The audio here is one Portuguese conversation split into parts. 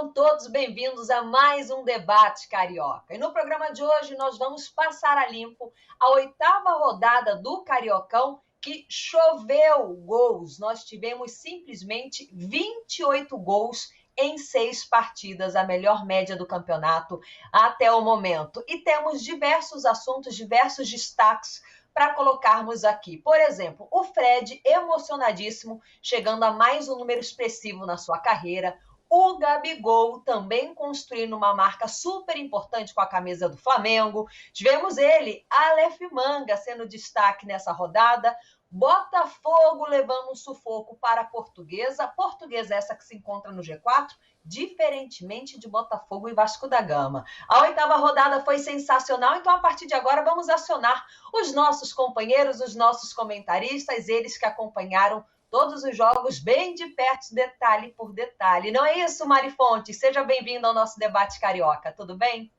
Sejam todos bem-vindos a mais um Debate Carioca. E no programa de hoje nós vamos passar a limpo a 8ª rodada do Cariocão, que choveu gols. Nós tivemos simplesmente 28 gols em 6 partidas, a melhor média do campeonato até o momento. E temos diversos assuntos, diversos destaques para colocarmos aqui. Por exemplo, o Fred, emocionadíssimo, chegando a mais um número expressivo na sua carreira. O Gabigol também construindo uma marca super importante com a camisa do Flamengo. Tivemos ele, Aleph Manga, sendo destaque nessa rodada. Botafogo levando um sufoco para a Portuguesa. Portuguesa essa que se encontra no G4, diferentemente de Botafogo e Vasco da Gama. A 8ª rodada foi sensacional, então a partir de agora vamos acionar os nossos companheiros, os nossos comentaristas, eles que acompanharam todos os jogos bem de perto, detalhe por detalhe. Não é isso, Mari Fontes? Seja bem-vindo ao nosso debate carioca, tudo bem?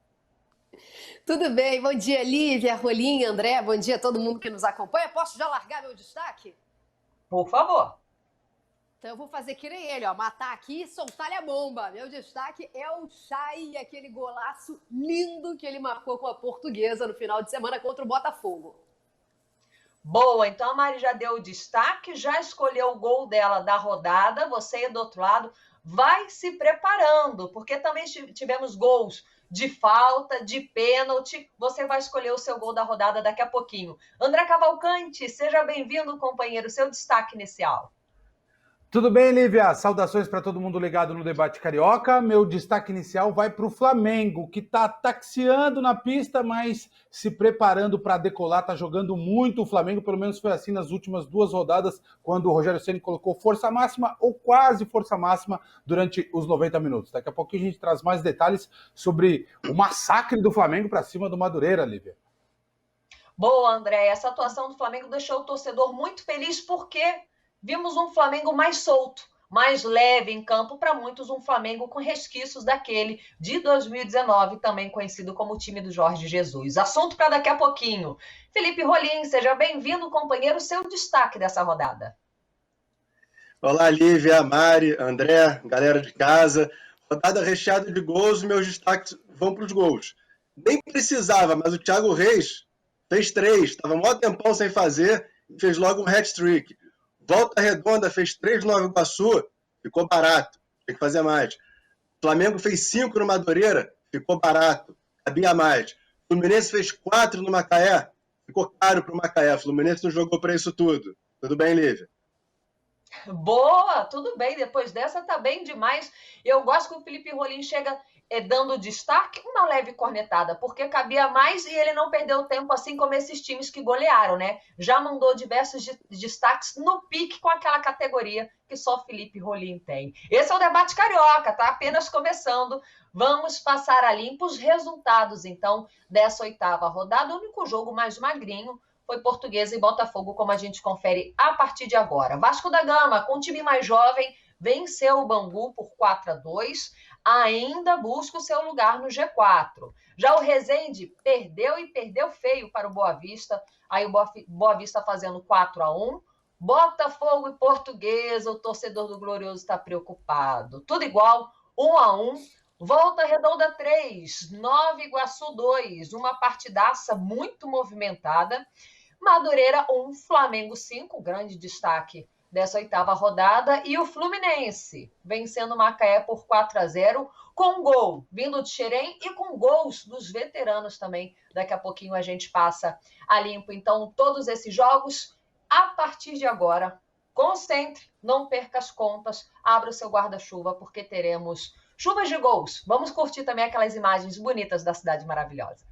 Tudo bem, bom dia Lívia, Rolim, André, bom dia a todo mundo que nos acompanha. Posso já largar meu destaque? Por favor. Então eu vou fazer que nem ele, ó, matar aqui e soltar-lhe a bomba. Meu destaque é o Chay, aquele golaço lindo que ele marcou com a Portuguesa no final de semana contra o Botafogo. Boa, então a Mari já deu o destaque, já escolheu o gol dela da rodada. Você do outro lado vai se preparando, porque também tivemos gols de falta, de pênalti. Você vai escolher o seu gol da rodada daqui a pouquinho. André Cavalcante, seja bem-vindo, companheiro. Seu destaque inicial. Tudo bem, Lívia? Saudações para todo mundo ligado no Debate Carioca. Meu destaque inicial vai para o Flamengo, que está taxiando na pista, mas se preparando para decolar, está jogando muito. O Flamengo, pelo menos foi assim nas últimas 2 rodadas, quando o Rogério Ceni colocou força máxima ou quase força máxima durante os 90 minutos. Daqui a pouquinho a gente traz mais detalhes sobre o massacre do Flamengo para cima do Madureira, Lívia. Boa, André. Essa atuação do Flamengo deixou o torcedor muito feliz, porque vimos um Flamengo mais solto, mais leve em campo, para muitos um Flamengo com resquícios daquele de 2019, também conhecido como o time do Jorge Jesus. Assunto para daqui a pouquinho. Felipe Rolim, seja bem-vindo, companheiro, seu destaque dessa rodada. Olá, Lívia, Mari, André, galera de casa. Rodada recheada de gols, meus destaques vão para os gols. Nem precisava, mas o Thiago Reis fez 3, estava mó tempão sem fazer e fez logo um hat-trick. Volta Redonda fez 3 no Nova Iguaçu, ficou barato, tem que fazer mais. Flamengo fez 5 no Madureira, ficou barato, cabia mais. Fluminense fez 4 no Macaé, ficou caro para o Macaé. Fluminense não jogou para isso tudo. Tudo bem, Lívia? Boa, tudo bem, depois dessa tá bem demais. Eu gosto que o Felipe Rolim chega dando destaque, uma leve cornetada, porque cabia mais e ele não perdeu tempo, assim como esses times que golearam, né? Já mandou diversos destaques no pique com aquela categoria que só Felipe Rolim tem. Esse é o Debate Carioca, tá apenas começando. Vamos passar a limpo os resultados, então, dessa 8ª rodada. O único jogo mais magrinho foi Portuguesa e Botafogo, como a gente confere a partir de agora. Vasco da Gama, com um time mais jovem, venceu o Bangu por 4-2, ainda busca o seu lugar no G4. Já o Resende perdeu e perdeu feio para o Boa Vista, aí o Boa Vista fazendo 4-1. Botafogo e Portuguesa, o torcedor do Glorioso está preocupado. Tudo igual, 1-1. Volta Redonda 3, Nova Iguaçu 2, uma partidaça muito movimentada. Madureira 1, Flamengo 5, grande destaque dessa 8ª rodada. E o Fluminense vencendo o Macaé por 4-0, com gol vindo de Xerém e com gols dos veteranos também. Daqui a pouquinho a gente passa a limpo. Então, todos esses jogos, a partir de agora, concentre, não perca as contas, abra o seu guarda-chuva, porque teremos chuvas de gols. Vamos curtir também aquelas imagens bonitas da cidade maravilhosa.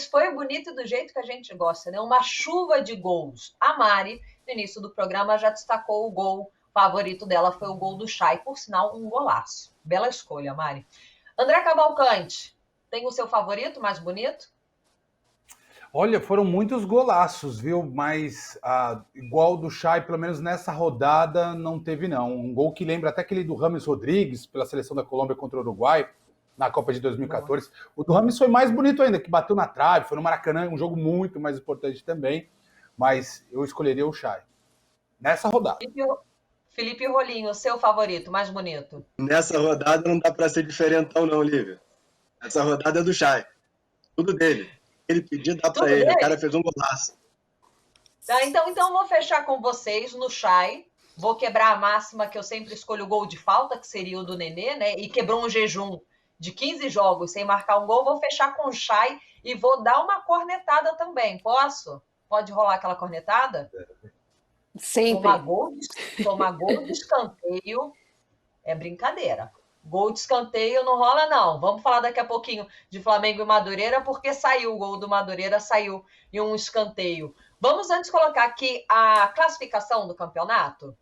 mas foi bonito do jeito que a gente gosta, né? Uma chuva de gols. A Mari, no início do programa, já destacou o gol favorito dela, foi o gol do Chay, por sinal, um golaço. Bela escolha, Mari. André Cavalcante, tem o seu favorito mais bonito? Olha, foram muitos golaços, viu? Mas igual do Chay, pelo menos nessa rodada, não teve, não. Um gol que lembra até aquele do Rames Rodrigues, pela seleção da Colômbia contra o Uruguai, na Copa de 2014. O do Rames foi mais bonito ainda, que bateu na trave, foi no Maracanã, um jogo muito mais importante também. Mas eu escolheria o Chay. Nessa rodada. Felipe Rolinho, seu favorito mais bonito? Nessa rodada não dá para ser diferentão, não, Lívia. Essa rodada é do Chay. Tudo dele. Ele pediu, dá para ele. O cara fez um golaço. Tá, então vou fechar com vocês no Chay. Vou quebrar a máxima que eu sempre escolho o gol de falta, que seria o do Nenê, né? E quebrou um jejum de 15 jogos sem marcar um gol. Vou fechar com o Chay e vou dar uma cornetada também. Posso? Pode rolar aquela cornetada? Sempre. Tomar gol de escanteio é brincadeira. Gol de escanteio não rola, não. Vamos falar daqui a pouquinho de Flamengo e Madureira, porque saiu o gol do Madureira, saiu em um escanteio. Vamos antes colocar aqui a classificação do campeonato?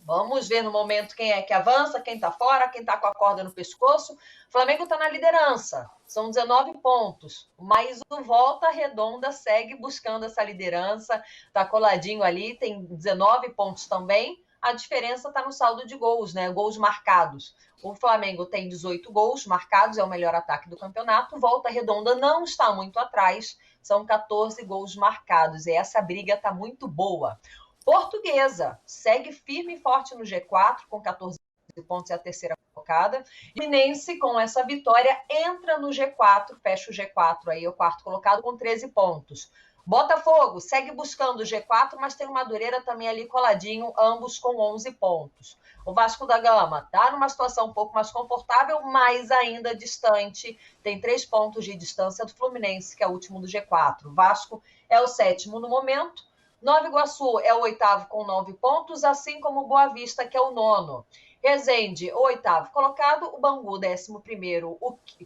Vamos ver no momento quem é que avança, quem está fora, quem está com a corda no pescoço. O Flamengo está na liderança, são 19 pontos, mas o Volta Redonda segue buscando essa liderança, está coladinho ali, tem 19 pontos também. A diferença está no saldo de gols, né? Gols marcados. O Flamengo tem 18 gols marcados, é o melhor ataque do campeonato. Volta Redonda não está muito atrás, são 14 gols marcados. E essa briga está muito boa. Portuguesa segue firme e forte no G4, com 14 pontos, é a terceira colocada. Fluminense, com essa vitória, entra no G4, fecha o G4 aí, o quarto colocado, com 13 pontos. Botafogo segue buscando o G4, mas tem o Madureira também ali coladinho, ambos com 11 pontos. O Vasco da Gama está numa situação um pouco mais confortável, mas ainda distante. Tem 3 pontos de distância do Fluminense, que é o último do G4. O Vasco é o 7º no momento. Nova Iguaçu é o 8º com 9 pontos, assim como o Boa Vista, que é o 9º. Resende, o 8º colocado. O Bangu, 11º,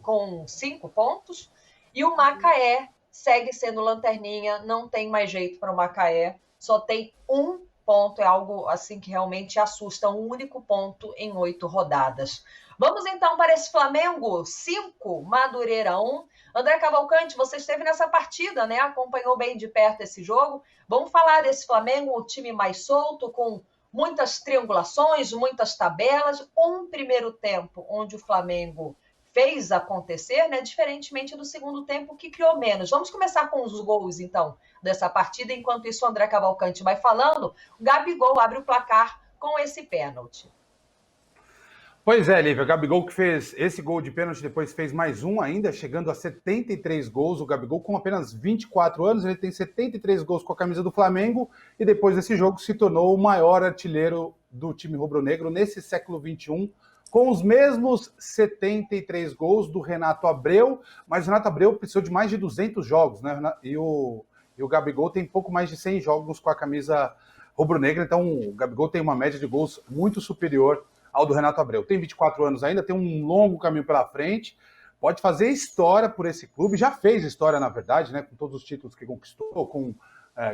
com 5 pontos. E o Macaé segue sendo lanterninha, não tem mais jeito para o Macaé, só tem 1 ponto, é algo assim que realmente assusta, um único ponto em 8 rodadas. Vamos então para esse Flamengo 5, Madureira 1. André Cavalcante, você esteve nessa partida, né? Acompanhou bem de perto esse jogo. Vamos falar desse Flamengo, o time mais solto, com muitas triangulações, muitas tabelas, um primeiro tempo onde o Flamengo fez acontecer, né? Diferentemente do segundo tempo, que criou menos. Vamos começar com os gols, então, dessa partida. Enquanto isso, o André Cavalcante vai falando. O Gabigol abre o placar com esse pênalti. Pois é, Lívia, o Gabigol que fez esse gol de pênalti, depois fez mais um ainda, chegando a 73 gols. O Gabigol, com apenas 24 anos, ele tem 73 gols com a camisa do Flamengo e depois desse jogo se tornou o maior artilheiro do time rubro-negro nesse século XXI, com os mesmos 73 gols do Renato Abreu, mas o Renato Abreu precisou de mais de 200 jogos, né? E o Gabigol tem pouco mais de 100 jogos com a camisa rubro-negra, então o Gabigol tem uma média de gols muito superior ao do Renato Abreu. Tem 24 anos ainda, tem um longo caminho pela frente, pode fazer história por esse clube, já fez história, na verdade, né? Com todos os títulos que conquistou, com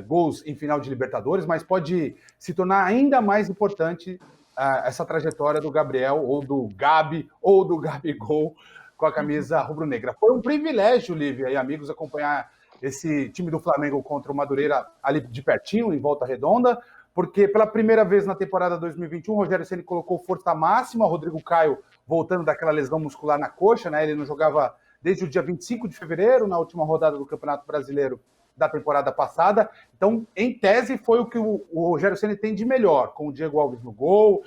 gols em final de Libertadores, mas pode se tornar ainda mais importante essa trajetória do Gabriel, ou do Gabi, ou do Gabigol, com a camisa rubro-negra. Foi um privilégio, Lívia e amigos, acompanhar esse time do Flamengo contra o Madureira ali de pertinho, em Volta Redonda, porque pela primeira vez na temporada 2021, o Rogério Ceni colocou força máxima, o Rodrigo Caio voltando daquela lesão muscular na coxa, né? Ele não jogava desde o dia 25 de fevereiro, na última rodada do Campeonato Brasileiro da temporada passada. Então, em tese, foi o que o Rogério Ceni tem de melhor, com o Diego Alves no gol,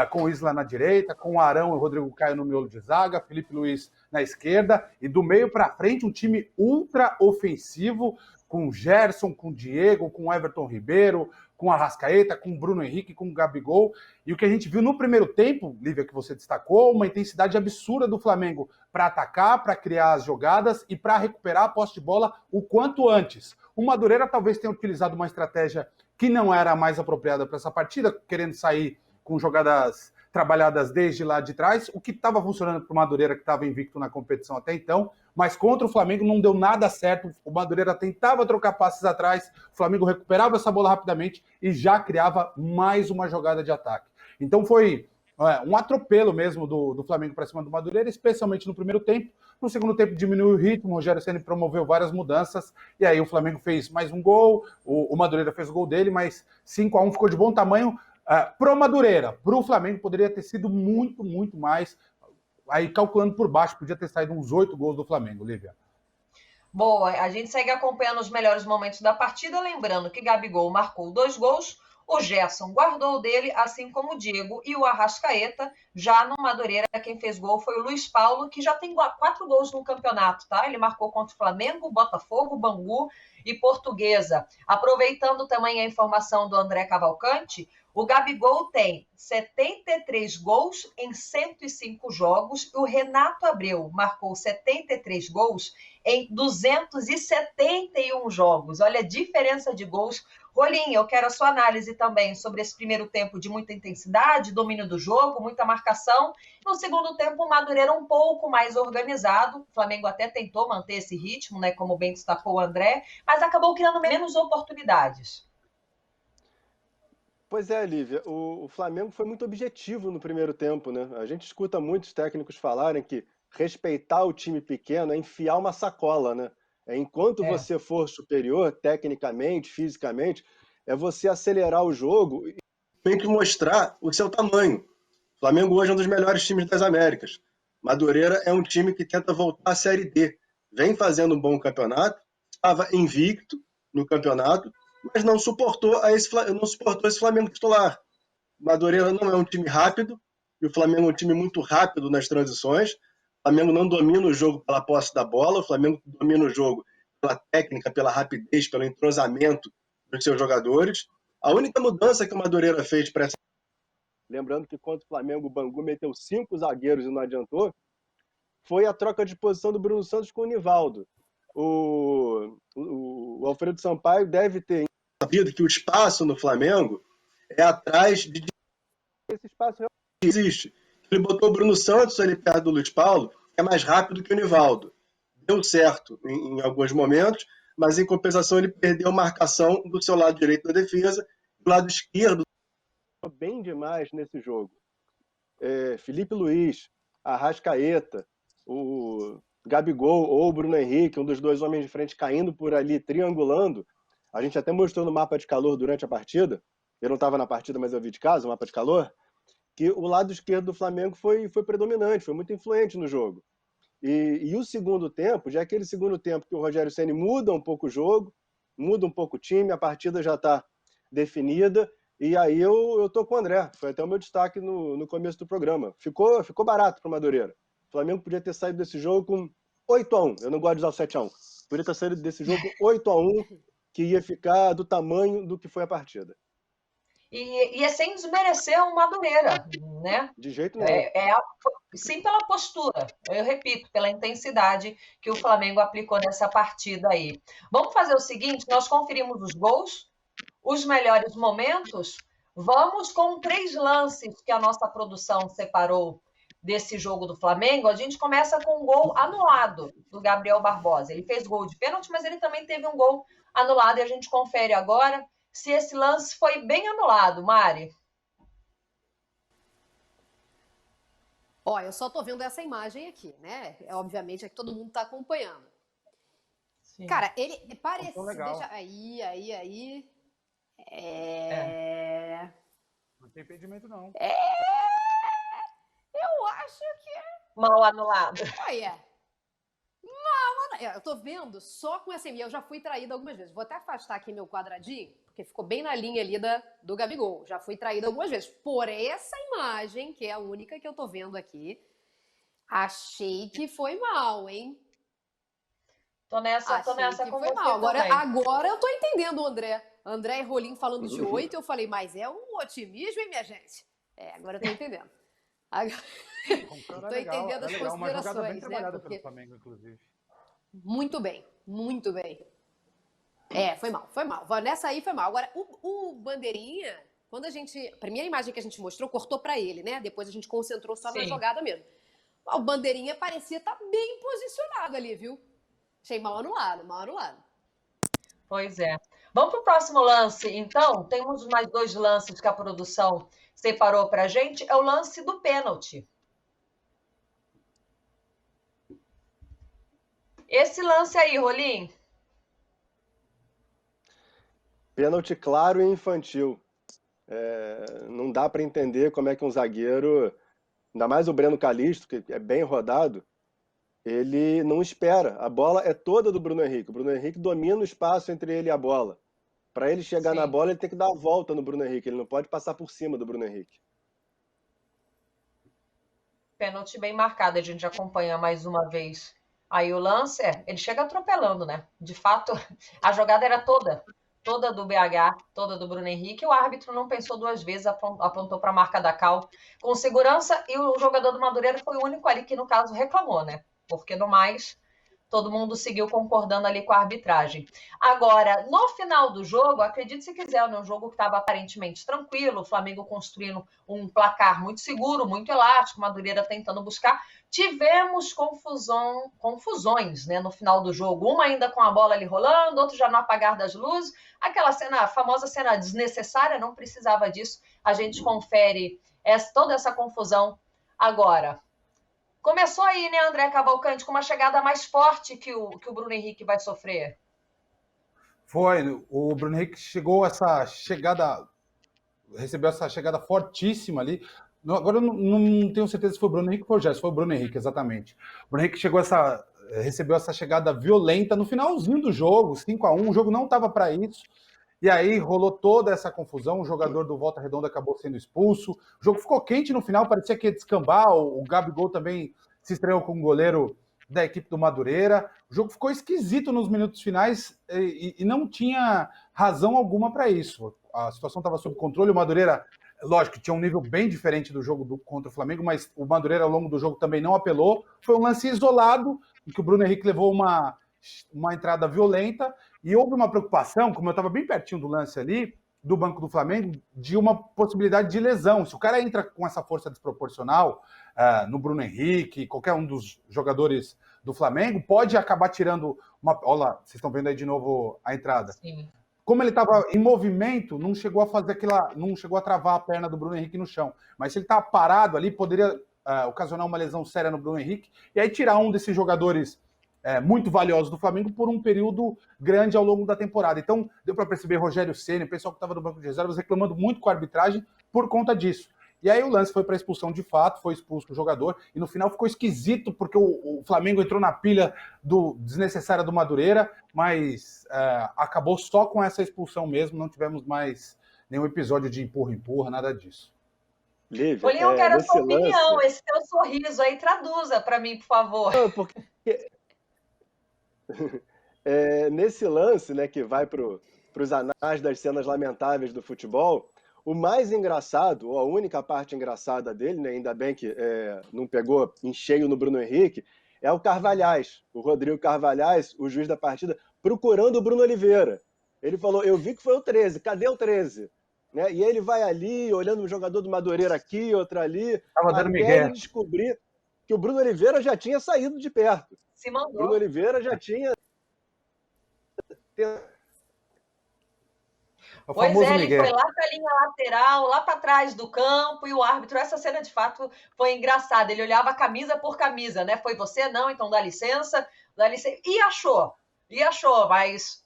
com o Isla na direita, com o Arão e o Rodrigo Caio no miolo de zaga, Felipe Luiz na esquerda, e do meio para frente um time ultra ofensivo, com o Gerson, com o Diego, com o Everton Ribeiro, com o Arrascaeta, com o Bruno Henrique, com o Gabigol. E o que a gente viu no primeiro tempo, Lívia, que você destacou, uma intensidade absurda do Flamengo para atacar, para criar as jogadas e para recuperar a posse de bola o quanto antes. O Madureira talvez tenha utilizado uma estratégia que não era a mais apropriada para essa partida, querendo sair com jogadas trabalhadas desde lá de trás, o que estava funcionando para o Madureira, que estava invicto na competição até então, mas contra o Flamengo não deu nada certo. O Madureira tentava trocar passes atrás, o Flamengo recuperava essa bola rapidamente e já criava mais uma jogada de ataque. Então foi um atropelo mesmo do Flamengo para cima do Madureira, especialmente no primeiro tempo. No segundo tempo diminuiu o ritmo, o Rogério Ceni promoveu várias mudanças, e aí o Flamengo fez mais um gol, o Madureira fez o gol dele, mas 5-1 ficou de bom tamanho. Pro Madureira, pro Flamengo poderia ter sido muito, muito mais. Aí calculando por baixo, podia ter saído uns 8 gols do Flamengo, Lívia. Boa, a gente segue acompanhando os melhores momentos da partida, lembrando que Gabigol marcou 2 gols, o Gerson guardou o dele, assim como o Diego e o Arrascaeta. Já no Madureira, quem fez gol foi o Luiz Paulo, que já tem 4 gols no campeonato, tá? Ele marcou contra o Flamengo, Botafogo, Bangu e Portuguesa. Aproveitando também a informação do André Cavalcante, o Gabigol tem 73 gols em 105 jogos e o Renato Abreu marcou 73 gols em 271 jogos. Olha a diferença de gols. Rolim, eu quero a sua análise também sobre esse primeiro tempo de muita intensidade, domínio do jogo, muita marcação. No segundo tempo, o Madureira um pouco mais organizado. O Flamengo até tentou manter esse ritmo, né, como bem destacou o André, mas acabou criando menos oportunidades. Pois é, Lívia, o Flamengo foi muito objetivo no primeiro tempo, né? A gente escuta muitos técnicos falarem que respeitar o time pequeno é enfiar uma sacola, né? Enquanto você for superior, tecnicamente, fisicamente, é você acelerar o jogo e tem que mostrar o seu tamanho. O Flamengo hoje é um dos melhores times das Américas. Madureira é um time que tenta voltar à Série D. Vem fazendo um bom campeonato, estava invicto no campeonato, mas não suportou esse Flamengo titular. Madureira não é um time rápido, e o Flamengo é um time muito rápido nas transições. O Flamengo não domina o jogo pela posse da bola, o Flamengo domina o jogo pela técnica, pela rapidez, pelo entrosamento dos seus jogadores. A única mudança que o Madureira fez para essa... Lembrando que contra o Flamengo, o Bangu meteu 5 zagueiros e não adiantou, foi a troca de posição do Bruno Santos com o Nivaldo. O Alfredo Sampaio deve ter sabido que o espaço no Flamengo é atrás de... Esse espaço realmente existe. Ele botou o Bruno Santos ali perto do Luiz Paulo, que é mais rápido que o Nivaldo. Deu certo em alguns momentos, mas em compensação ele perdeu a marcação do seu lado direito da defesa, do lado esquerdo. Bem demais nesse jogo. Felipe Luiz, Arrascaeta, o Gabigol ou o Bruno Henrique, um dos dois homens de frente caindo por ali, triangulando. A gente até mostrou no mapa de calor durante a partida, eu não estava na partida, mas eu vi de casa, o mapa de calor, que o lado esquerdo do Flamengo foi predominante, foi muito influente no jogo. E o segundo tempo, já é aquele segundo tempo que o Rogério Ceni muda um pouco o jogo, muda um pouco o time, a partida já está definida, e aí eu tô com o André, foi até o meu destaque no começo do programa. Ficou barato para o Madureira. O Flamengo podia ter saído desse jogo com 8-1, eu não gosto de usar o 7-1, podia ter saído desse jogo com 8-1, que ia ficar do tamanho do que foi a partida. E é sem desmerecer o Madureira, né? De jeito nenhum. Sim, pela postura, eu repito, pela intensidade que o Flamengo aplicou nessa partida aí. Vamos fazer o seguinte, nós conferimos os gols, os melhores momentos, vamos com 3 lances que a nossa produção separou desse jogo do Flamengo. A gente começa com um gol anulado do Gabriel Barbosa. Ele fez gol de pênalti, mas ele também teve um gol anulado e a gente confere agora se esse lance foi bem anulado, Mari. Ó, eu só tô vendo essa imagem aqui, né? Obviamente é que todo mundo tá acompanhando. Sim. Cara, ele parece... Deixa... Aí... Não tem impedimento, não. Eu acho que... Mal anulado. Olha... Eu tô vendo só com essa... Eu já fui traída algumas vezes. Vou até afastar aqui meu quadradinho, porque ficou bem na linha ali do Gabigol. Já fui traída algumas vezes. Por essa imagem, que é a única que eu tô vendo aqui, achei que foi mal, hein? Tô nessa com você mal. Agora eu tô entendendo o André. André e Rolim falando de 8, eu falei, mas é um otimismo, hein, minha gente? Agora eu tô entendendo. Tô entendendo as considerações, uma jogada bem né? trabalhada pelo Flamengo, inclusive. Muito bem, muito bem. Foi mal. Nessa aí foi mal. Agora, o Bandeirinha, A primeira imagem que a gente mostrou, cortou para ele, né? Depois a gente concentrou só na Sim. jogada mesmo. O Bandeirinha parecia estar bem posicionado ali, viu? Achei mal anulado, mal anulado. Pois é. Vamos para o próximo lance, então. Temos mais 2 lances que a produção separou para a gente. É o lance do pênalti. Esse lance aí, Rolim. Pênalti claro e infantil. Não dá para entender como é que um zagueiro, ainda mais o Breno Calixto, que é bem rodado, ele não espera. A bola é toda do Bruno Henrique. O Bruno Henrique domina o espaço entre ele e a bola. Para ele chegar na bola, ele tem que dar a volta no Bruno Henrique. Ele não pode passar por cima do Bruno Henrique. Pênalti bem marcado. A gente acompanha mais uma vez. Aí o lance, ele chega atropelando, né? De fato, a jogada era toda do BH, toda do Bruno Henrique. O árbitro não pensou 2 vezes, apontou para a marca da Cal com segurança. E o jogador do Madureira foi o único ali que, no caso, reclamou, né? Porque no mais, todo mundo seguiu concordando ali com a arbitragem. Agora, no final do jogo, acredite se quiser, um jogo que estava aparentemente tranquilo, o Flamengo construindo um placar muito seguro, muito elástico, Madureira tentando buscar. Tivemos confusões, né, no final do jogo. Uma ainda com a bola ali rolando, outro já no apagar das luzes. Aquela cena, a famosa cena desnecessária, não precisava disso. A gente confere toda essa confusão agora. Começou aí, né, André Cavalcante, com uma chegada mais forte que o Bruno Henrique vai sofrer. Foi, o Bruno Henrique recebeu essa chegada fortíssima ali. Agora eu não tenho certeza se foi o Bruno Henrique ou o Gerson, foi o Bruno Henrique, exatamente. O Bruno Henrique recebeu essa chegada violenta no finalzinho do jogo, 5-1, o jogo não estava para isso. E aí rolou toda essa confusão, o jogador do Volta Redonda acabou sendo expulso, o jogo ficou quente no final, parecia que ia descambar, o Gabigol também se estreou com o goleiro da equipe do Madureira, o jogo ficou esquisito nos minutos finais e não tinha razão alguma para isso. A situação estava sob controle, o Madureira, lógico, tinha um nível bem diferente do jogo contra o Flamengo, mas o Madureira ao longo do jogo também não apelou, foi um lance isolado, em que o Bruno Henrique levou uma entrada violenta, e houve uma preocupação, como eu estava bem pertinho do lance ali, do banco do Flamengo, de uma possibilidade de lesão. Se o cara entra com essa força desproporcional no Bruno Henrique, qualquer um dos jogadores do Flamengo, pode acabar tirando uma... Olha lá, vocês estão vendo aí de novo a entrada. Sim. Como ele estava em movimento, não chegou a fazer não chegou a travar a perna do Bruno Henrique no chão. Mas se ele está parado ali, poderia ocasionar uma lesão séria no Bruno Henrique, e aí tirar um desses jogadores muito valiosos do Flamengo por um período grande ao longo da temporada. Então, deu para perceber Rogério Ceni, o pessoal que estava no banco de reservas, reclamando muito com a arbitragem por conta disso. E aí o lance foi para expulsão de fato, foi expulso o jogador, e no final ficou esquisito, porque o Flamengo entrou na pilha desnecessária do Madureira, mas acabou só com essa expulsão mesmo, não tivemos mais nenhum episódio de empurra-empurra, nada disso. Lívia, eu quero a sua opinião, esse teu sorriso aí, traduza para mim, por favor. Não, porque... nesse lance, né, que vai para os anais das cenas lamentáveis do futebol, o mais engraçado, ou a única parte engraçada dele, né, ainda bem que não pegou em cheio no Bruno Henrique, é o Carvalhais, o Rodrigo Carvalhais, o juiz da partida, procurando o Bruno Oliveira. Ele falou, eu vi que foi o 13, cadê o 13? Né? E ele vai ali, olhando um jogador do Madureira aqui, outro ali, até ele descobrir que o Bruno Oliveira já tinha saído de perto. Se mandou. Bruno Oliveira já tinha... Pois ele foi lá para a linha lateral, lá para trás do campo, e o árbitro, essa cena de fato foi engraçada, ele olhava camisa por camisa, né? Foi você? Não, então dá licença, e achou, mas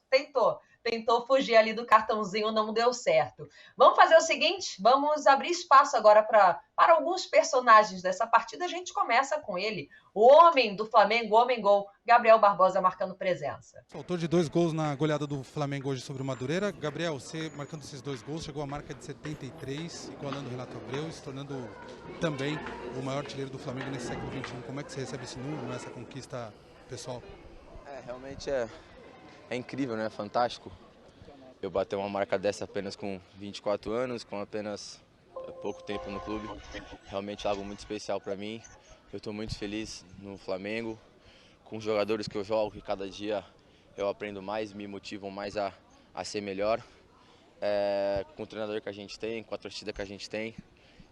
tentou fugir ali do cartãozinho, não deu certo. Vamos fazer o seguinte, vamos abrir espaço agora para alguns personagens dessa partida. A gente começa com ele, o homem do Flamengo, o homem-gol, Gabriel Barbosa, marcando presença. Autor de 2 gols na goleada do Flamengo hoje sobre o Madureira. Gabriel, você marcando esses 2 gols, chegou à marca de 73, igualando o Renato Abreu, se tornando também o maior artilheiro do Flamengo nesse século XXI. Como é que você recebe esse número, essa conquista pessoal? Realmente é incrível, né? Fantástico. Eu bater uma marca dessa apenas com 24 anos, com apenas pouco tempo no clube. Realmente é algo muito especial para mim. Eu estou muito feliz no Flamengo, com os jogadores que eu jogo, que cada dia eu aprendo mais, me motivam mais a ser melhor. com o treinador que a gente tem, com a torcida que a gente tem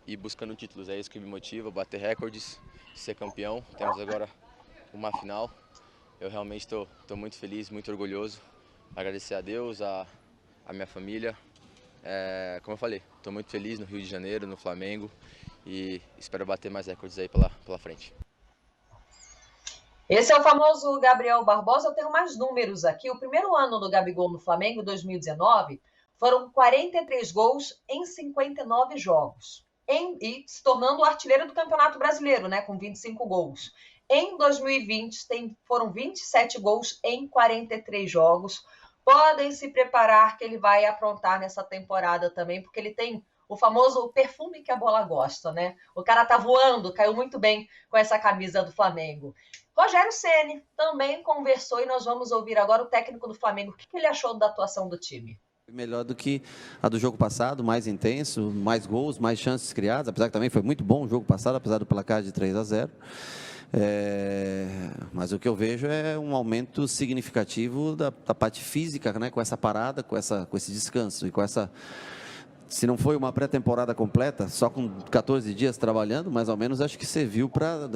e buscando títulos. É isso que me motiva, bater recordes, ser campeão. Temos agora uma final. Eu realmente estou muito feliz, muito orgulhoso. Agradecer a Deus, a minha família. Como eu falei, estou muito feliz no Rio de Janeiro, no Flamengo e espero bater mais recordes aí pela frente. Esse é o famoso Gabriel Barbosa. Eu tenho mais números aqui. O primeiro ano do Gabigol no Flamengo, 2019, foram 43 gols em 59 jogos. E se tornando o artilheiro do Campeonato Brasileiro, né, com 25 gols. Em 2020, foram 27 gols em 43 jogos. Podem se preparar que ele vai aprontar nessa temporada também, porque ele tem o famoso perfume que a bola gosta, né? O cara tá voando, caiu muito bem com essa camisa do Flamengo. Rogério Ceni também conversou e nós vamos ouvir agora o técnico do Flamengo. O que ele achou da atuação do time? Melhor do que a do jogo passado, mais intenso, mais gols, mais chances criadas, apesar que também foi muito bom o jogo passado, apesar do placar de 3-0. Mas o que eu vejo é um aumento significativo da parte física, né, com essa parada, com esse descanso e com essa... Se não foi uma pré-temporada completa, só com 14 dias trabalhando, mais ou menos, acho que serviu para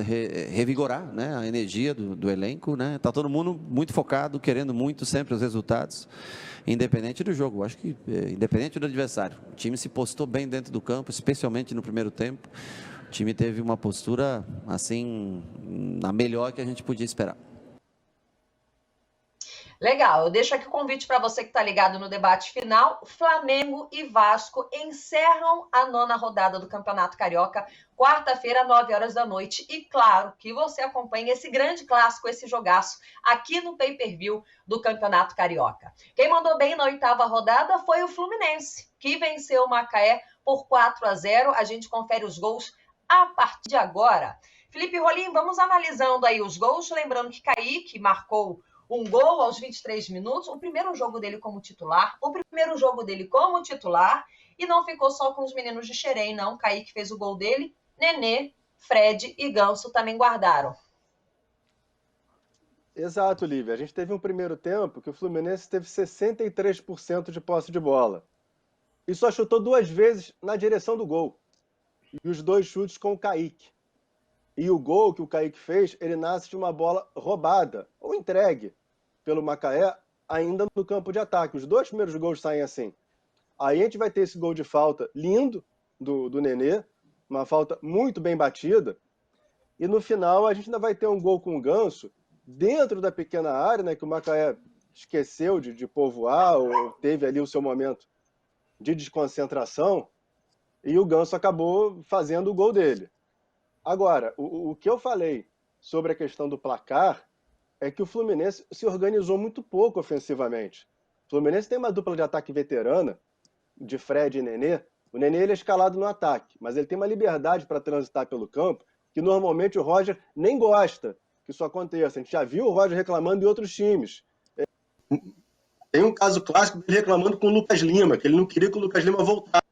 revigorar, né, a energia do elenco. Né? Tá todo mundo muito focado, querendo muito sempre os resultados, independente do jogo. Acho que, independente do adversário. O time se postou bem dentro do campo, especialmente no primeiro tempo. O time teve uma postura, assim, a melhor que a gente podia esperar. Legal, eu deixo aqui o convite para você que está ligado no debate final. Flamengo e Vasco encerram a 9ª rodada do Campeonato Carioca, quarta-feira, 9 horas da noite. E claro que você acompanha esse grande clássico, esse jogaço, aqui no pay-per-view do Campeonato Carioca. Quem mandou bem na 8ª rodada foi o Fluminense, que venceu o Macaé por 4-0. A gente confere os gols a partir de agora. Felipe Rolim, vamos analisando aí os gols. Lembrando que Kaique marcou um gol aos 23 minutos, o primeiro jogo dele como titular, e não ficou só com os meninos de Xerém, não. Kaique fez o gol dele, Nenê, Fred e Ganso também guardaram. Exato, Lívia. A gente teve um primeiro tempo que o Fluminense teve 63% de posse de bola. E só chutou 2 vezes na direção do gol. E os 2 chutes com o Kaique. E o gol que o Kaique fez, ele nasce de uma bola roubada, ou entregue, pelo Macaé, ainda no campo de ataque. Os 2 primeiros gols saem assim. Aí a gente vai ter esse gol de falta lindo do Nenê, uma falta muito bem batida. E no final a gente ainda vai ter um gol com o Ganso, dentro da pequena área, né, que o Macaé esqueceu de povoar, ou teve ali o seu momento de desconcentração, e o Ganso acabou fazendo o gol dele. Agora, o que eu falei sobre a questão do placar é que o Fluminense se organizou muito pouco ofensivamente. O Fluminense tem uma dupla de ataque veterana, de Fred e Nenê. O Nenê ele é escalado no ataque, mas ele tem uma liberdade para transitar pelo campo que normalmente o Roger nem gosta que isso aconteça. A gente já viu o Roger reclamando em outros times. Tem um caso clássico dele reclamando com o Lucas Lima, que ele não queria que o Lucas Lima voltasse.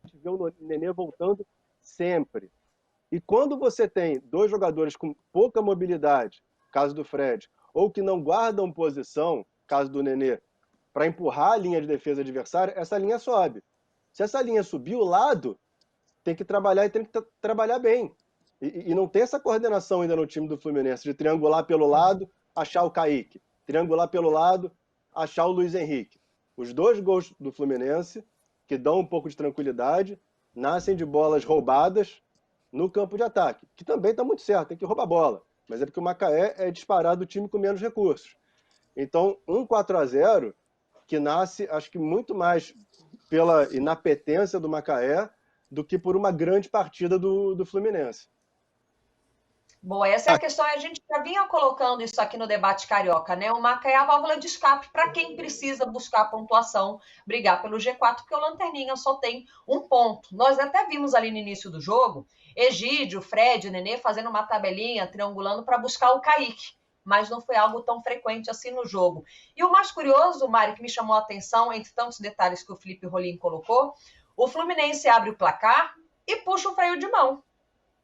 A gente vê o Nenê voltando sempre. E quando você tem 2 jogadores com pouca mobilidade, caso do Fred, ou que não guardam posição, caso do Nenê, para empurrar a linha de defesa adversária, essa linha sobe. Se essa linha subir, o lado tem que trabalhar e tem que trabalhar bem. E não tem essa coordenação ainda no time do Fluminense, de triangular pelo lado, achar o Kaique. Triangular pelo lado, achar o Luiz Henrique. Os 2 gols do Fluminense, que dão um pouco de tranquilidade, nascem de bolas roubadas no campo de ataque, que também está muito certo, tem que roubar a bola. Mas é porque o Macaé é disparado o time com menos recursos. Então, 4-0, que nasce, acho que muito mais pela inapetência do Macaé do que por uma grande partida do Fluminense. Bom, essa é a questão. A gente já vinha colocando isso aqui no debate carioca, né? O Macaé é a válvula de escape para quem precisa buscar pontuação, brigar pelo G4, porque o Lanterninha só tem 1 ponto. Nós até vimos ali no início do jogo Egídio, Fred, Nenê fazendo uma tabelinha, triangulando para buscar o Kaique, mas não foi algo tão frequente assim no jogo. E o mais curioso, Mário, que me chamou a atenção, entre tantos detalhes que o Felipe Rolim colocou, o Fluminense abre o placar e puxa o freio de mão.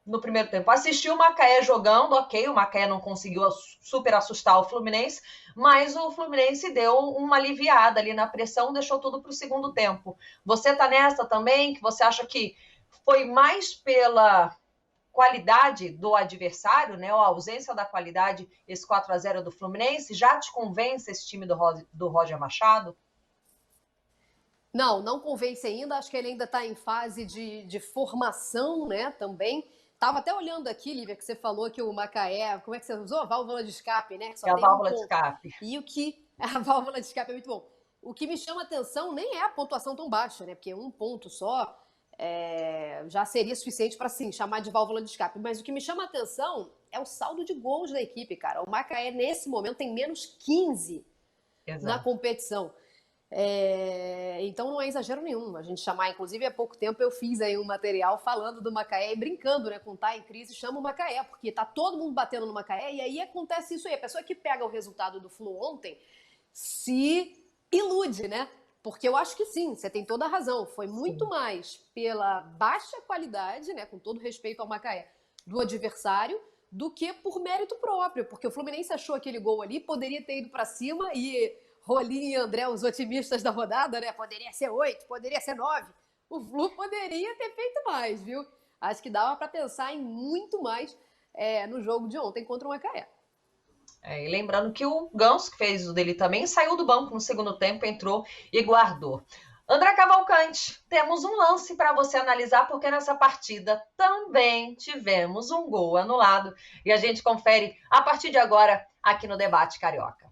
no primeiro tempo. Assisti o Macaé jogando, ok, o Macaé não conseguiu super assustar o Fluminense, mas o Fluminense deu uma aliviada ali na pressão, deixou tudo para o segundo tempo. Você tá nessa também, que você acha que foi mais pela qualidade do adversário, né, ou a ausência da qualidade, esse 4-0 do Fluminense? Já te convence esse time do Roger Machado? Não convence ainda, acho que ele ainda está em fase de formação, né, também. Tava até olhando aqui, Lívia, que você falou que o Macaé, como é que você usou? Válvula de escape, né? Que só é a tem válvula de escape. E o que... A válvula de escape é muito bom. O que me chama atenção nem é a pontuação tão baixa, né? Porque um ponto só já seria suficiente para, sim, chamar de válvula de escape. Mas o que me chama atenção é o saldo de gols da equipe, cara. O Macaé, nesse momento, tem menos 15 na competição. Então não é exagero nenhum a gente chamar, inclusive há pouco tempo eu fiz aí um material falando do Macaé e brincando, né, com tá em crise, chama o Macaé, porque tá todo mundo batendo no Macaé e aí acontece isso aí, a pessoa que pega o resultado do Flu ontem se ilude, né, porque eu acho que sim, você tem toda a razão, foi muito mais pela baixa qualidade, né, com todo respeito ao Macaé, do adversário, do que por mérito próprio, porque o Fluminense achou aquele gol ali, poderia ter ido pra cima e Rolim e André, os otimistas da rodada, né? Poderia ser 8, poderia ser 9. O Flu poderia ter feito mais, viu? Acho que dava para pensar em muito mais no jogo de ontem contra o Macaé. E lembrando que o Ganso, que fez o dele também, saiu do banco no segundo tempo, entrou e guardou. André Cavalcante, temos um lance para você analisar, porque nessa partida também tivemos um gol anulado. E a gente confere a partir de agora aqui no Debate Carioca.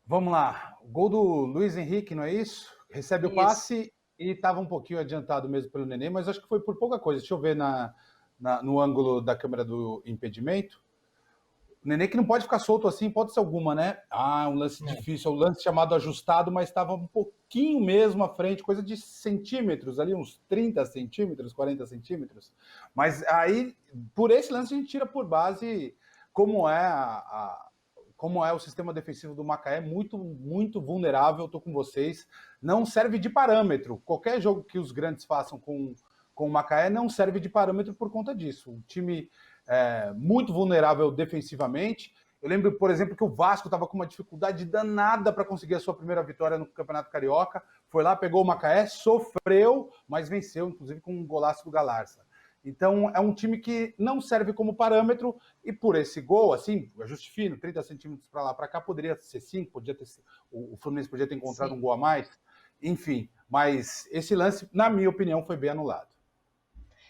Vamos lá, o gol do Luiz Henrique, não é isso? Recebe o passe e estava um pouquinho adiantado mesmo pelo Nenê, mas acho que foi por pouca coisa. Deixa eu ver no ângulo da câmera do impedimento. O Nenê que não pode ficar solto assim, hipótese alguma, né? Um lance difícil, é um lance chamado ajustado, mas estava um pouquinho mesmo à frente, coisa de centímetros, ali uns 30 centímetros, 40 centímetros. Mas aí, por esse lance, a gente tira por base como é o sistema defensivo do Macaé, muito, muito vulnerável, estou com vocês, não serve de parâmetro. Qualquer jogo que os grandes façam com o Macaé não serve de parâmetro por conta disso. Um time muito vulnerável defensivamente. Eu lembro, por exemplo, que o Vasco estava com uma dificuldade danada para conseguir a sua primeira vitória no Campeonato Carioca, foi lá, pegou o Macaé, sofreu, mas venceu, inclusive com um golaço do Galarza. Então, é um time que não serve como parâmetro e por esse gol, assim, ajuste fino, 30 centímetros para lá, para cá, poderia ser 5, o Fluminense podia ter encontrado um gol a mais, enfim. Mas esse lance, na minha opinião, foi bem anulado.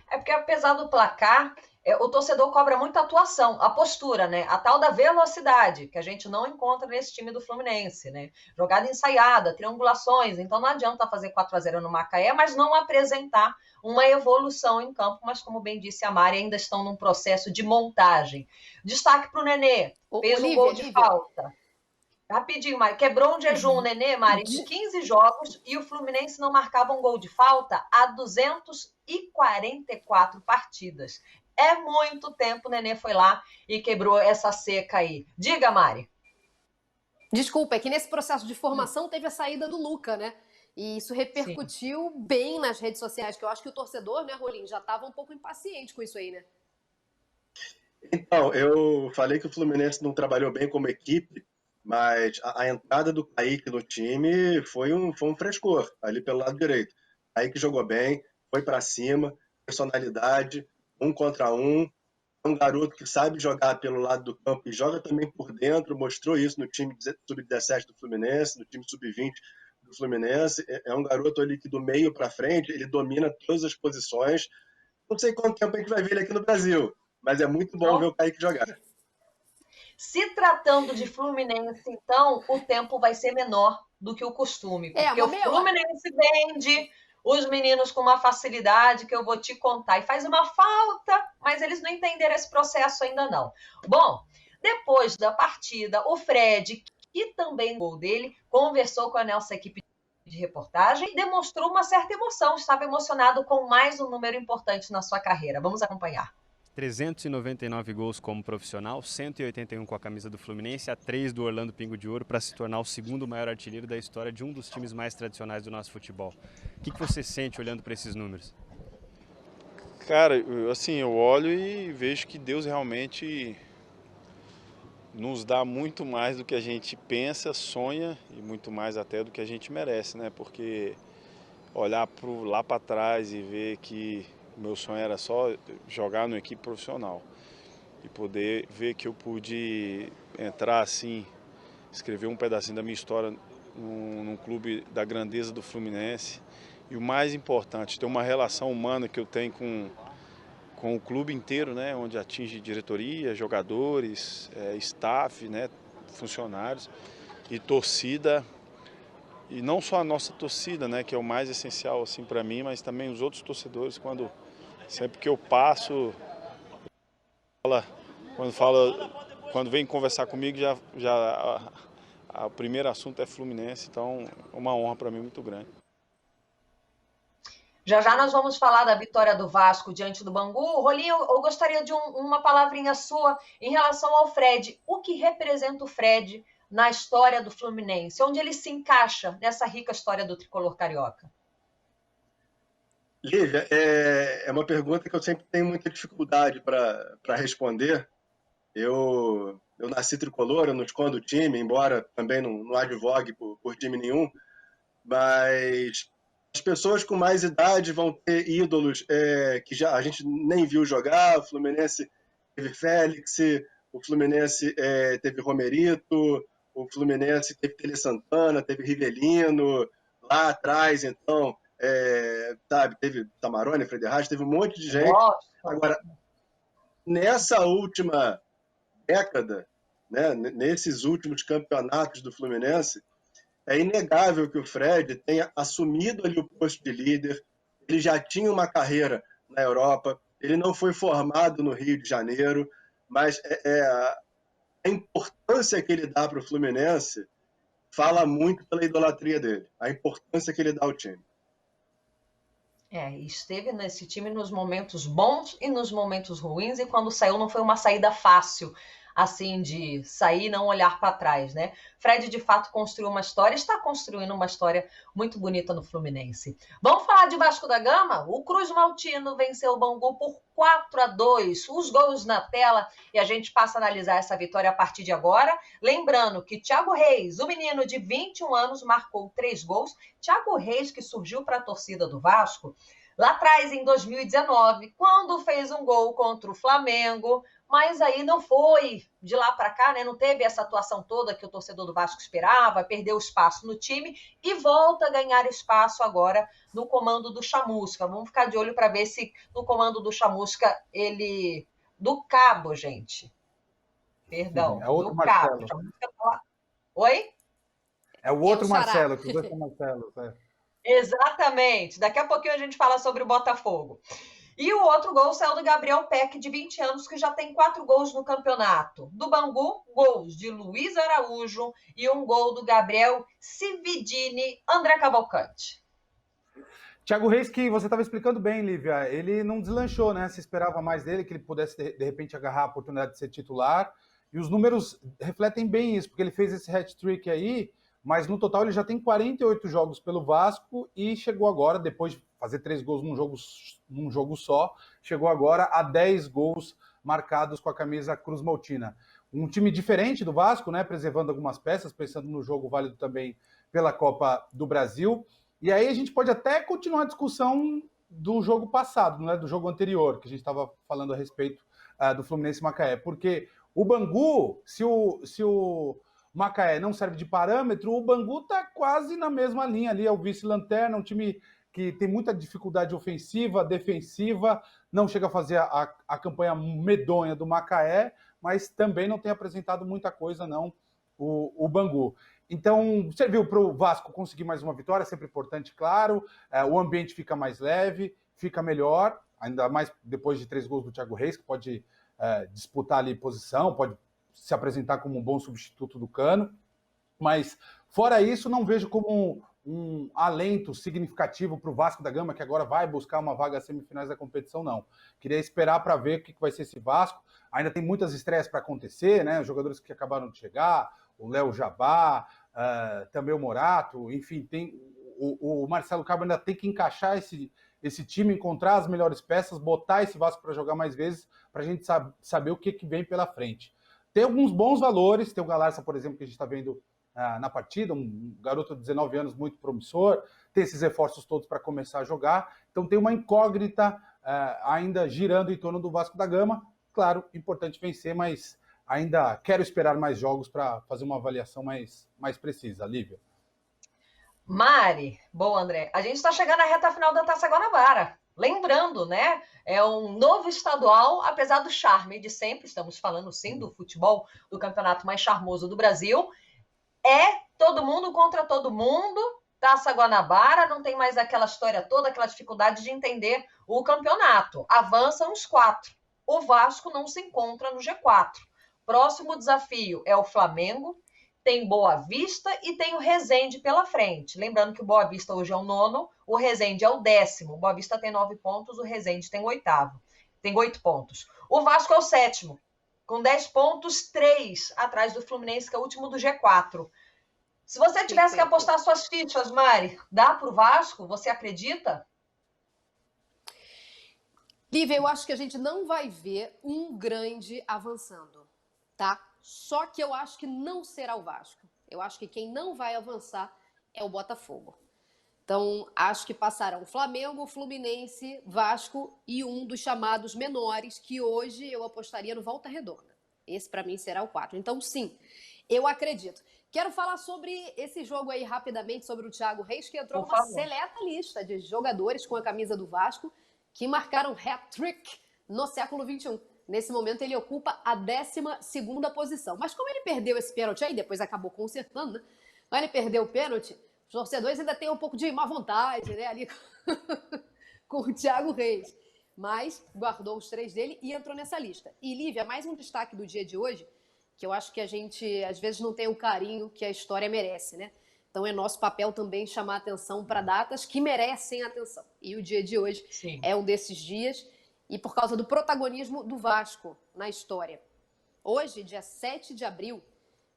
É porque, apesar do placar, o torcedor cobra muita atuação, a postura, né? A tal da velocidade, que a gente não encontra nesse time do Fluminense, né? Jogada ensaiada, triangulações, então não adianta fazer 4-0 no Macaé, mas não apresentar uma evolução em campo, mas como bem disse a Mari, ainda estão num processo de montagem. Destaque para o Nenê, fez um gol de falta. Rapidinho, Mari, quebrou um jejum o Nenê, Mari, de 15 jogos e o Fluminense não marcava um gol de falta há 244 partidas. É muito tempo, o Nenê foi lá e quebrou essa seca aí. Diga, Mari. Desculpa, é que nesse processo de formação teve a saída do Luca, né? E isso repercutiu bem nas redes sociais, que eu acho que o torcedor, né, Rolim, já estava um pouco impaciente com isso aí, né? Então, eu falei que o Fluminense não trabalhou bem como equipe, mas a entrada do Kaique no time foi um frescor, ali pelo lado direito. Kaique jogou bem, foi para cima, personalidade, 1 contra 1. É um garoto que sabe jogar pelo lado do campo e joga também por dentro, mostrou isso no time sub-17 do Fluminense, no time sub-20 do Fluminense. É um garoto ali que do meio para frente, ele domina todas as posições. Não sei quanto tempo a gente vai ver ele aqui no Brasil, mas é muito bom ver o Kaique jogar. Se tratando de Fluminense, então, o tempo vai ser menor do que o costume. Porque o Fluminense vende os meninos com uma facilidade que eu vou te contar. E faz uma falta, mas eles não entenderam esse processo ainda não. Bom, depois da partida, o Fred, que também gol dele, conversou com a nossa equipe de reportagem e demonstrou uma certa emoção. Estava emocionado com mais um número importante na sua carreira. Vamos acompanhar. 399 gols como profissional, 181 com a camisa do Fluminense, a 3 do Orlando Pingo de Ouro para se tornar o segundo maior artilheiro da história de um dos times mais tradicionais do nosso futebol. O que você sente olhando para esses números? Cara, assim, eu olho e vejo que Deus realmente nos dá muito mais do que a gente pensa, sonha e muito mais até do que a gente merece, né? Porque olhar lá para trás e ver que o meu sonho era só jogar numa equipe profissional e poder ver que eu pude entrar assim, escrever um pedacinho da minha história num clube da grandeza do Fluminense e o mais importante, ter uma relação humana que eu tenho com o clube inteiro, né, onde atinge diretoria, jogadores, staff, né, funcionários e torcida. E não só a nossa torcida, né, que é o mais essencial assim para mim, mas também os outros torcedores. Sempre que eu passo, quando vem conversar comigo, o primeiro assunto é Fluminense, então é uma honra para mim muito grande. Já já nós vamos falar da vitória do Vasco diante do Bangu. Rolinho, eu gostaria de uma palavrinha sua em relação ao Fred. O que representa o Fred na história do Fluminense? Onde ele se encaixa nessa rica história do tricolor carioca? Lívia, é uma pergunta que eu sempre tenho muita dificuldade para responder. Eu nasci tricolor, eu não escondo o time, embora também não advogue por time nenhum, mas as pessoas com mais idade vão ter ídolos que já a gente nem viu jogar. O Fluminense teve Félix, o Fluminense teve Romerito, o Fluminense teve Tele Santana, teve Rivelino, lá atrás, então, sabe, teve Tamarone, Frederich, teve um monte de gente. Nossa. Agora, nessa última década, né, nesses últimos campeonatos do Fluminense, é inegável que o Fred tenha assumido ali o posto de líder. Ele já tinha uma carreira na Europa, ele não foi formado no Rio de Janeiro, mas a importância que ele dá para o Fluminense fala muito pela idolatria dele, a importância que ele dá ao time. Esteve nesse time nos momentos bons e nos momentos ruins, e quando saiu não foi uma saída fácil, assim, de sair e não olhar para trás, né? Fred, de fato, construiu uma história, está construindo uma história muito bonita no Fluminense. Vamos falar de Vasco da Gama? O Cruz Maltino venceu o Bangu por 4-2, os gols na tela, e a gente passa a analisar essa vitória a partir de agora. Lembrando que Thiago Reis, o menino de 21 anos, marcou 3 gols. Thiago Reis, que surgiu para a torcida do Vasco lá atrás, em 2019, quando fez um gol contra o Flamengo, mas aí não foi de lá para cá, né? Não teve essa atuação toda que o torcedor do Vasco esperava, perdeu espaço no time e volta a ganhar espaço agora no comando do Chamusca. Vamos ficar de olho para ver se no comando do Chamusca ele... Do Cabo, gente. Perdão, é outro do Marcelo. Cabo. Chamusca tá lá. Oi? É o outro É o Xará. Marcelo, que os dois são Marcelo. Exatamente. Daqui a pouquinho a gente fala sobre o Botafogo. E o outro gol saiu do Gabriel Peck, de 20 anos, que já tem 4 gols no campeonato. Do Bangu, gols de Luiz Araújo e um gol do Gabriel Cividini, André Cavalcante. Thiago Reis, que você estava explicando bem, Lívia, ele não deslanchou, né? Se esperava mais dele, que ele pudesse, de repente, agarrar a oportunidade de ser titular. E os números refletem bem isso, porque ele fez esse hat-trick aí, mas no total ele já tem 48 jogos pelo Vasco e chegou agora, depois de fazer 3 gols num jogo só, chegou agora a 10 gols marcados com a camisa Cruz Maltina. Um time diferente do Vasco, né, preservando algumas peças, pensando no jogo válido também pela Copa do Brasil. E aí a gente pode até continuar a discussão do jogo passado, né, do jogo anterior, que a gente estava falando a respeito do Fluminense e Macaé, porque o Bangu, se o Macaé não serve de parâmetro, o Bangu está quase na mesma linha ali, é o vice-lanterna, um time que tem muita dificuldade ofensiva, defensiva, não chega a fazer a campanha medonha do Macaé, mas também não tem apresentado muita coisa, não, o Bangu. Então, serviu para o Vasco conseguir mais uma vitória, sempre importante, claro, o ambiente fica mais leve, fica melhor, ainda mais depois de 3 gols do Thiago Reis, que pode disputar ali posição, pode se apresentar como um bom substituto do Cano, mas fora isso, não vejo como um alento significativo para o Vasco da Gama, que agora vai buscar uma vaga às semifinais da competição, não. Queria esperar para ver o que vai ser esse Vasco. Ainda tem muitas estreias para acontecer, né? Os jogadores que acabaram de chegar, o Léo Jabá, também o Morato, enfim, tem o Marcelo Cabo ainda tem que encaixar esse time, encontrar as melhores peças, botar esse Vasco para jogar mais vezes, para a gente saber o que vem pela frente. Tem alguns bons valores, tem o Galarça, por exemplo, que a gente está vendo na partida, um garoto de 19 anos muito promissor, tem esses reforços todos para começar a jogar, então tem uma incógnita ainda girando em torno do Vasco da Gama. Claro, importante vencer, mas ainda quero esperar mais jogos para fazer uma avaliação mais precisa. Lívia. Mari, bom, André, a gente está chegando à reta final da Taça Guanabara. Lembrando, né, é um novo estadual, apesar do charme de sempre, estamos falando sim do futebol, do campeonato mais charmoso do Brasil, é todo mundo contra todo mundo, Taça Guanabara, não tem mais aquela história toda, aquela dificuldade de entender o campeonato. Avançam os 4. O Vasco não se encontra no G4. Próximo desafio é o Flamengo, tem Boa Vista e tem o Resende pela frente. Lembrando que o Boa Vista hoje é o 9º, o Resende é o 10º. O Boa Vista tem 9 pontos, o Resende tem o 8º. Tem 8 pontos. O Vasco é o 7º, com 10 pontos, 3 atrás do Fluminense, que é o último do G4. Se você tivesse que apostar suas fichas, Mari, dá para o Vasco? Você acredita? Lívia, eu acho que a gente não vai ver um grande avançando, tá? Só que eu acho que não será o Vasco. Eu acho que quem não vai avançar é o Botafogo. Então, acho que passarão Flamengo, Fluminense, Vasco e um dos chamados menores, que hoje eu apostaria no Volta Redonda. Esse, para mim, será o 4. Então, sim, eu acredito. Quero falar sobre esse jogo aí rapidamente, sobre o Thiago Reis, que entrou numa seleta lista de jogadores com a camisa do Vasco que marcaram hat-trick no século XXI. Nesse momento, ele ocupa a 12ª posição. Mas como ele perdeu esse pênalti aí, depois acabou consertando, né? Mas ele perdeu o pênalti, os torcedores ainda têm um pouco de má vontade, né, ali com o Thiago Reis. Mas guardou os 3 dele e entrou nessa lista. E, Lívia, mais um destaque do dia de hoje, que eu acho que a gente, às vezes, não tem o carinho que a história merece, né? Então, é nosso papel também chamar atenção para datas que merecem atenção. E o dia de hoje é um desses dias, e por causa do protagonismo do Vasco na história. Hoje, dia 7 de abril,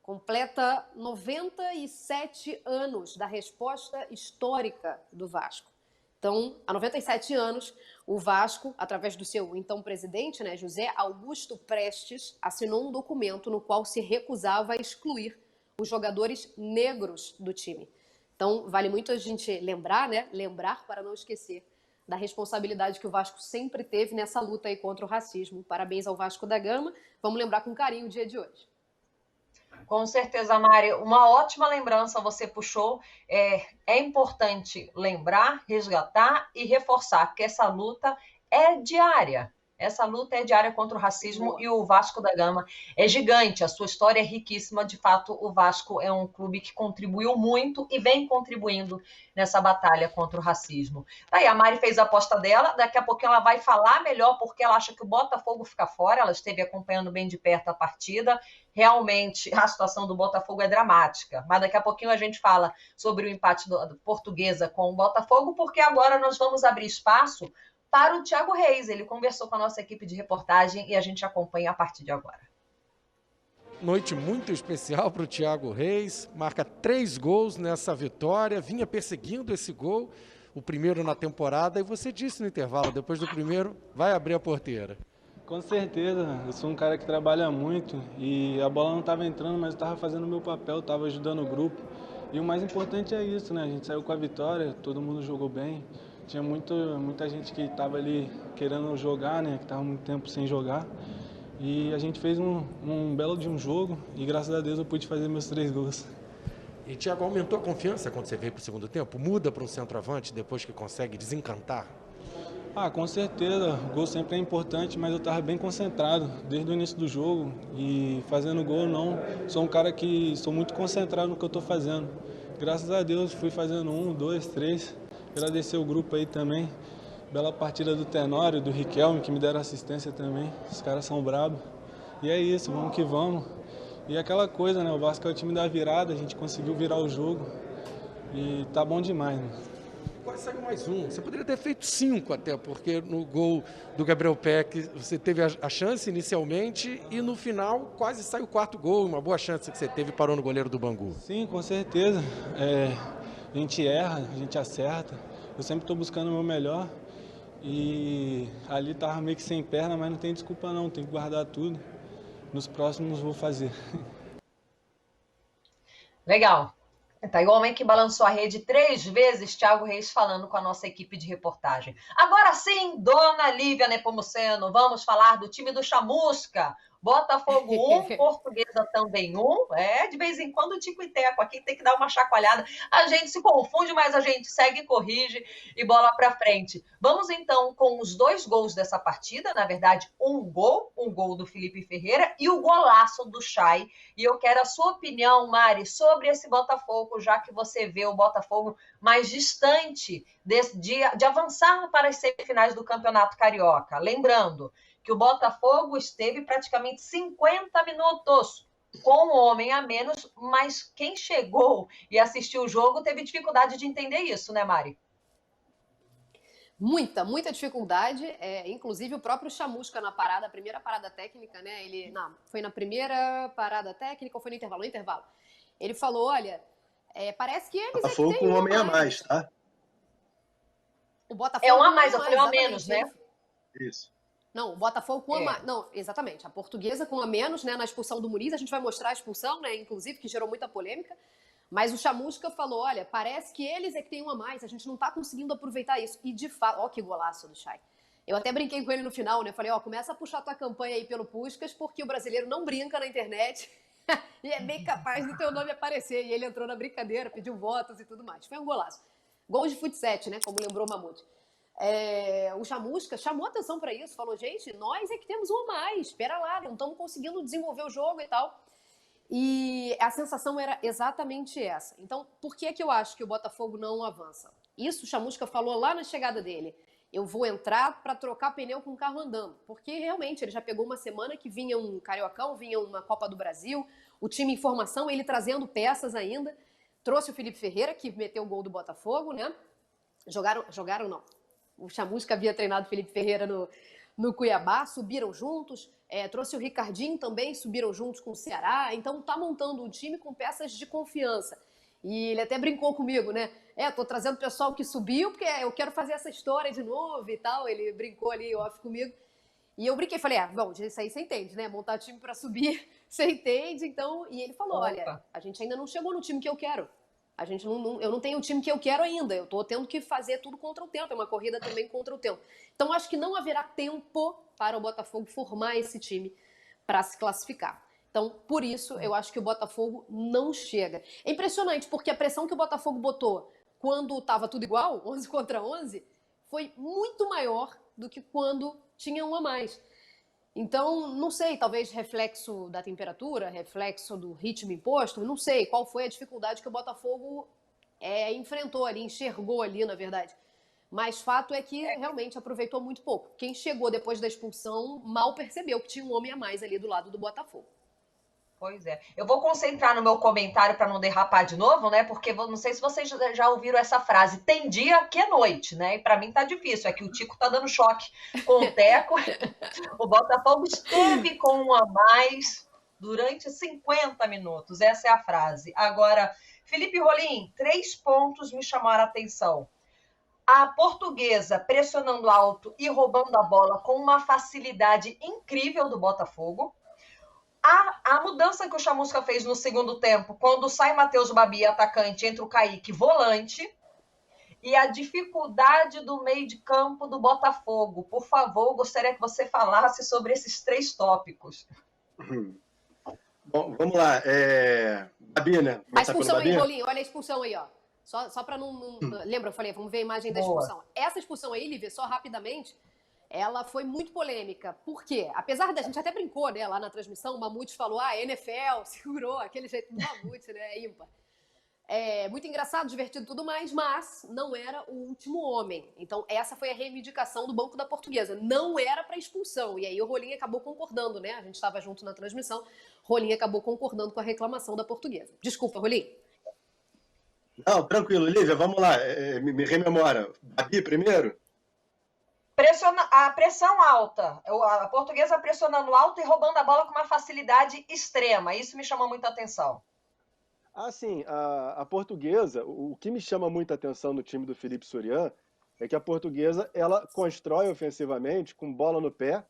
completa 97 anos da resposta histórica do Vasco. Então, há 97 anos, o Vasco, através do seu então presidente, né, José Augusto Prestes, assinou um documento no qual se recusava a excluir os jogadores negros do time. Então, vale muito a gente lembrar, né, lembrar para não esquecer da responsabilidade que o Vasco sempre teve nessa luta aí contra o racismo. Parabéns ao Vasco da Gama. Vamos lembrar com carinho o dia de hoje. Com certeza, Mari. Uma ótima lembrança você puxou. É importante lembrar, resgatar e reforçar que essa luta é diária. Essa luta é diária contra o racismo e o Vasco da Gama é gigante. A sua história é riquíssima. De fato, o Vasco é um clube que contribuiu muito e vem contribuindo nessa batalha contra o racismo. Daí a Mari fez a aposta dela. Daqui a pouquinho ela vai falar melhor porque ela acha que o Botafogo fica fora. Ela esteve acompanhando bem de perto a partida. Realmente, a situação do Botafogo é dramática. Mas daqui a pouquinho a gente fala sobre o empate do Portuguesa com o Botafogo, porque agora nós vamos abrir espaço para o Thiago Reis. Ele conversou com a nossa equipe de reportagem e a gente acompanha a partir de agora. Noite muito especial para o Thiago Reis, marca 3 gols nessa vitória, vinha perseguindo esse gol, o primeiro na temporada, e você disse no intervalo, depois do primeiro, vai abrir a porteira. Com certeza, eu sou um cara que trabalha muito e a bola não estava entrando, mas eu estava fazendo o meu papel, estava ajudando o grupo. E o mais importante é isso, né? A gente saiu com a vitória, todo mundo jogou bem. Tinha muita gente que estava ali querendo jogar, né? Que estava muito tempo sem jogar. E a gente fez um belo de um jogo e graças a Deus eu pude fazer meus 3 gols. E, Thiago, aumentou a confiança quando você veio para o segundo tempo? Muda para um centroavante depois que consegue desencantar? Com certeza. O gol sempre é importante, mas eu estava bem concentrado desde o início do jogo. E fazendo gol, não. Sou um cara que sou muito concentrado no que eu estou fazendo. Graças a Deus fui fazendo 1, 2, 3. Agradecer o grupo aí também. Bela partida do Tenório, do Riquelme, que me deram assistência também. Os caras são brabos. E é isso, vamos que vamos. E aquela coisa, né? O Vasco é o time da virada, a gente conseguiu virar o jogo. E tá bom demais, né? Quase saiu mais um. Você poderia ter feito 5 até, porque no gol do Gabriel Peck você teve a chance inicialmente e no final quase saiu o 4º gol. Uma boa chance que você teve, parou no goleiro do Bangu. Sim, com certeza. A gente erra, a gente acerta. Eu sempre estou buscando o meu melhor E ali estava meio que sem perna, mas não tem desculpa não, tem que guardar tudo. Nos próximos vou fazer. Legal. Tá igual o homem que balançou a rede 3 vezes, Thiago Reis falando com a nossa equipe de reportagem. Agora sim, dona Lívia Nepomuceno, vamos falar do time do Chamusca. Botafogo 1, Portuguesa também 1. De vez em quando o tico e teco aqui tem que dar uma chacoalhada. A gente se confunde, mas a gente segue, corrige e bola para frente. Vamos então com os 2 gols dessa partida. Na verdade, um gol do Felipe Ferreira e o golaço do Chay. E eu quero a sua opinião, Mari, sobre esse Botafogo, já que você vê o Botafogo mais distante de avançar para as semifinais do Campeonato Carioca. Lembrando que o Botafogo esteve praticamente 50 minutos com um homem a menos, mas quem chegou e assistiu o jogo teve dificuldade de entender isso, né, Mari? Muita dificuldade. Inclusive o próprio Chamusca na parada, a primeira parada técnica, né? Foi na primeira parada técnica ou foi no intervalo? No intervalo. Ele falou, olha, parece que eles Botafogo que com um homem a mais, tá? O Botafogo é um a mais, eu falei um a menos, né? Isso. Não, o Botafogo com Não, exatamente. A Portuguesa com a menos, né, na expulsão do Muniz. A gente vai mostrar a expulsão, né, inclusive, que gerou muita polêmica. Mas o Chamusca falou, olha, parece que eles é que tem um a mais. A gente não tá conseguindo aproveitar isso. E, de fato, ó que golaço do Chay. Eu até brinquei com ele no final, né? Falei, começa a puxar tua campanha aí pelo Puskás, porque o brasileiro não brinca na internet e é bem capaz do teu nome aparecer. E ele entrou na brincadeira, pediu votos e tudo mais. Foi um golaço. Gol de futsete, né, como lembrou o Mamute. O Chamusca chamou atenção para isso, falou, gente, nós é que temos um a mais, espera lá, não estamos conseguindo desenvolver o jogo e tal. E a sensação era exatamente essa. Então, por que eu acho que o Botafogo não avança? Isso o Chamusca falou lá na chegada dele. Eu vou entrar para trocar pneu com o carro andando. Porque realmente ele já pegou uma semana que vinha um Cariocão, vinha uma Copa do Brasil, o time em formação, ele trazendo peças ainda. Trouxe o Felipe Ferreira, que meteu o gol do Botafogo, né? Jogaram não. O Chamusca havia treinado o Felipe Ferreira no Cuiabá, subiram juntos. Trouxe o Ricardinho também, subiram juntos com o Ceará. Então tá montando um time com peças de confiança. E ele até brincou comigo, né? Tô trazendo o pessoal que subiu, porque eu quero fazer essa história de novo e tal. Ele brincou ali off comigo. E eu brinquei, falei, bom, isso aí você entende, né? Montar time para subir, você entende. Então, e ele falou, olha, a gente ainda não chegou no time que eu quero. Eu não tenho o time que eu quero ainda. Eu estou tendo que fazer tudo contra o tempo. É uma corrida também contra o tempo. Então, acho que não haverá tempo para o Botafogo formar esse time para se classificar. Então, por isso, eu acho que o Botafogo não chega. É impressionante, porque a pressão que o Botafogo botou quando estava tudo igual, 11 contra 11, foi muito maior do que quando tinha um a mais. Então, não sei, talvez reflexo da temperatura, reflexo do ritmo imposto, não sei qual foi a dificuldade que o Botafogo enfrentou ali, enxergou ali, na verdade. Mas fato é que realmente aproveitou muito pouco. Quem chegou depois da expulsão mal percebeu que tinha um homem a mais ali do lado do Botafogo. Pois é. Eu vou concentrar no meu comentário para não derrapar de novo, né? Porque não sei se vocês já ouviram essa frase. Tem dia que é noite, né? E para mim tá difícil. É que o Tico tá dando choque com o Teco. O Botafogo esteve com um a mais durante 50 minutos. Essa é a frase. Agora, Felipe Rolim, 3 pontos me chamaram a atenção. A Portuguesa pressionando alto e roubando a bola com uma facilidade incrível do Botafogo. A mudança que o Chamusca fez no segundo tempo, quando sai Matheus Babi, atacante, entra o Kaique, volante, e a dificuldade do meio de campo do Botafogo. Por favor, gostaria que você falasse sobre esses 3 tópicos. Bom, vamos lá. Babi, né? A expulsão aí, Rolinho, olha a expulsão aí, ó. Só para não... Lembra, eu falei, vamos ver a imagem da expulsão. Essa expulsão aí, Lívia, só rapidamente... Ela foi muito polêmica. Por quê? Apesar da gente até brincou, né, lá na transmissão, o Mamute falou, NFL, segurou, aquele jeito do Mamute, né, ímpar. Muito engraçado, divertido e tudo mais, mas não era o último homem. Então, essa foi a reivindicação do Banco da Portuguesa. Não era para expulsão. E aí o Rolim acabou concordando, né? A gente estava junto na transmissão. Rolim acabou concordando com a reclamação da Portuguesa. Desculpa, Rolim. Não, tranquilo. Lívia, vamos lá. Me rememora. Babi primeiro? A pressão alta, a Portuguesa pressionando alto e roubando a bola com uma facilidade extrema. Isso me chamou muita atenção. Sim, a Portuguesa, o que me chama muita atenção no time do Felipe Sorian é que a Portuguesa ela constrói ofensivamente com bola no pé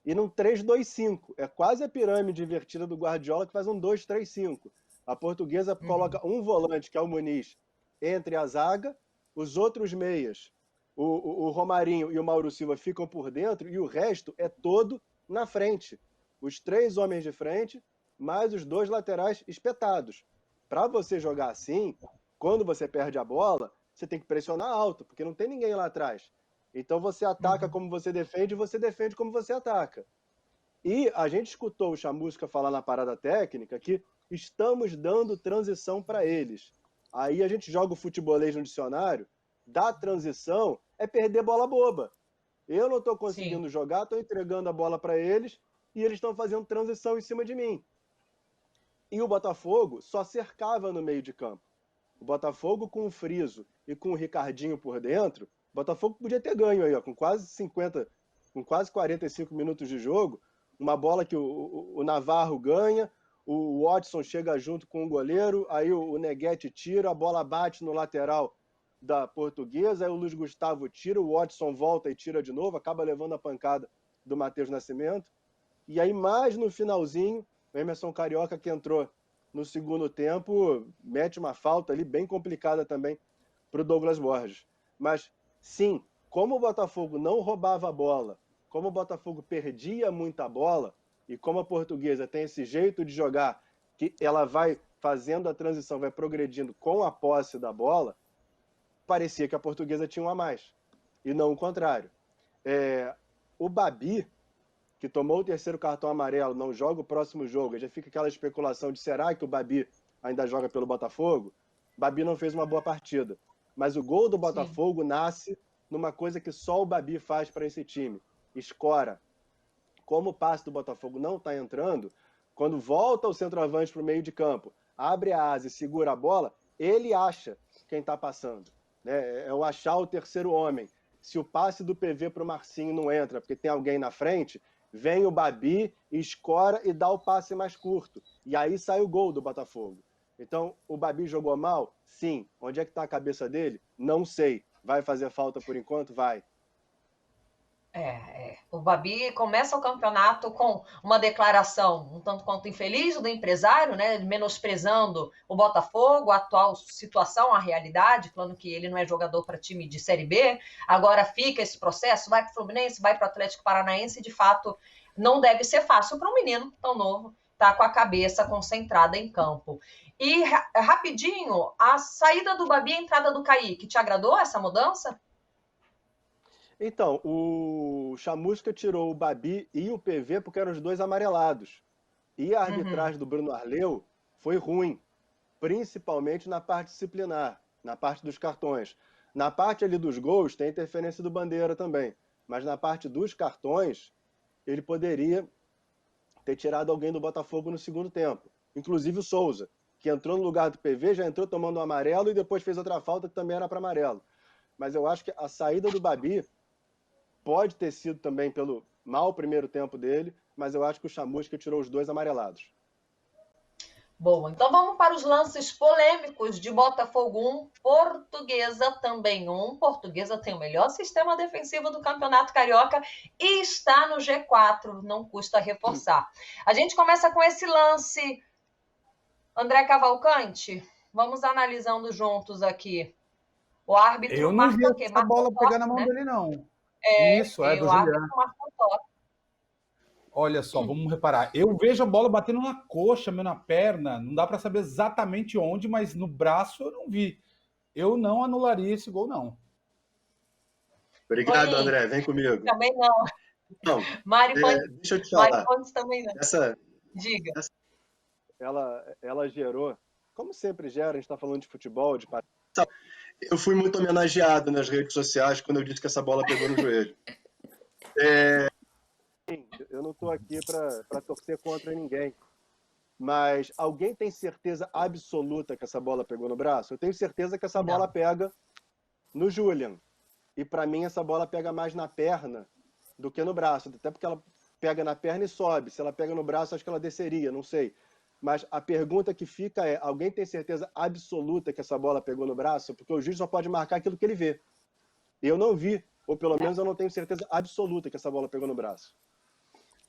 e num 3-2-5. É quase a pirâmide invertida do Guardiola que faz um 2-3-5. A Portuguesa coloca um volante, que é o Muniz, entre a zaga, os outros meias, o Romarinho e o Mauro Silva ficam por dentro e o resto é todo na frente. Os 3 homens de frente, mais os 2 laterais espetados. Para você jogar assim, quando você perde a bola, você tem que pressionar alto, porque não tem ninguém lá atrás. Então você ataca como você defende e você defende como você ataca. E a gente escutou o Chamusca falar na parada técnica que estamos dando transição para eles. Aí a gente joga o futebolês no dicionário, dar transição é perder bola boba. Eu não estou conseguindo jogar, estou entregando a bola para eles e eles estão fazendo transição em cima de mim. E o Botafogo só cercava no meio de campo. O Botafogo com o Friso e com o Ricardinho por dentro, o Botafogo podia ter ganho aí, ó, com quase 45 minutos de jogo, uma bola que o Navarro ganha, o Watson chega junto com o goleiro, aí o Neguete tira, a bola bate no lateral da Portuguesa, aí o Luiz Gustavo tira, o Watson volta e tira de novo, acaba levando a pancada do Matheus Nascimento. E aí mais no finalzinho, o Emerson Carioca, que entrou no segundo tempo, mete uma falta ali bem complicada também para o Douglas Borges. Mas, sim, como o Botafogo não roubava a bola, como o Botafogo perdia muita bola, e como a Portuguesa tem esse jeito de jogar, que ela vai fazendo a transição, vai progredindo com a posse da bola, parecia que a Portuguesa tinha um a mais, e não o contrário. O Babi, que tomou o 3º cartão amarelo, não joga o próximo jogo, já fica aquela especulação de será que o Babi ainda joga pelo Botafogo? Babi não fez uma boa partida. Mas o gol do Botafogo nasce numa coisa que só o Babi faz para esse time. Escora. Como o passe do Botafogo não está entrando, quando volta o centroavante para o meio de campo, abre a asa e segura a bola, ele acha quem está passando. Né? É o achar o terceiro homem. Se o passe do PV para o Marcinho não entra porque tem alguém na frente, vem o Babi, escora e dá o passe mais curto. E aí sai o gol do Botafogo. Então, o Babi jogou mal? Sim. Onde é que está a cabeça dele? Não sei. Vai fazer falta por enquanto? Vai. O Babi começa o campeonato com uma declaração um tanto quanto infeliz do empresário, né, menosprezando o Botafogo, a atual situação, a realidade, falando que ele não é jogador para time de Série B. Agora fica esse processo, vai para o Fluminense, vai para o Atlético Paranaense, e de fato não deve ser fácil para um menino tão novo estar com a cabeça concentrada em campo. E rapidinho, a saída do Babi e a entrada do Kaique, te agradou essa mudança? Então, o Chamusca tirou o Babi e o PV porque eram os 2 amarelados. E a arbitragem do Bruno Arleu foi ruim, principalmente na parte disciplinar, na parte dos cartões. Na parte ali dos gols tem interferência do Bandeira também, mas na parte dos cartões ele poderia ter tirado alguém do Botafogo no segundo tempo, inclusive o Souza, que entrou no lugar do PV, já entrou tomando um amarelo e depois fez outra falta que também era para amarelo. Mas eu acho que a saída do Babi pode ter sido também pelo mau primeiro tempo dele, mas eu acho que o Chamusca tirou os 2 amarelados. Boa, então vamos para os lances polêmicos de Botafogo 1, Portuguesa também 1. Portuguesa tem o melhor sistema defensivo do Campeonato Carioca e está no G4, não custa reforçar. A gente começa com esse lance, André Cavalcante, vamos analisando juntos aqui. O árbitro eu não vi essa bola toque, pegar na mão dele, não. Isso, do Juliano. Olha só, vamos reparar. Eu vejo a bola batendo na coxa, na perna. Não dá para saber exatamente onde, mas no braço eu não vi. Eu não anularia esse gol, não. Obrigado, André. Vem comigo. Também não. Não. Mari deixa eu te falar. Mari Fontes também não. Diga. Ela gerou, como sempre gera, a gente está falando de futebol, de eu fui muito homenageado nas redes sociais quando eu disse que essa bola pegou no joelho. Eu não estou aqui para torcer contra ninguém, mas alguém tem certeza absoluta que essa bola pegou no braço? Eu tenho certeza que essa bola pega no Julian. E para mim essa bola pega mais na perna do que no braço, até porque ela pega na perna e sobe. Se ela pega no braço, acho que ela desceria, não sei. Mas a pergunta que fica é, alguém tem certeza absoluta que essa bola pegou no braço? Porque o juiz só pode marcar aquilo que ele vê. Eu não vi, ou pelo menos eu não tenho certeza absoluta que essa bola pegou no braço.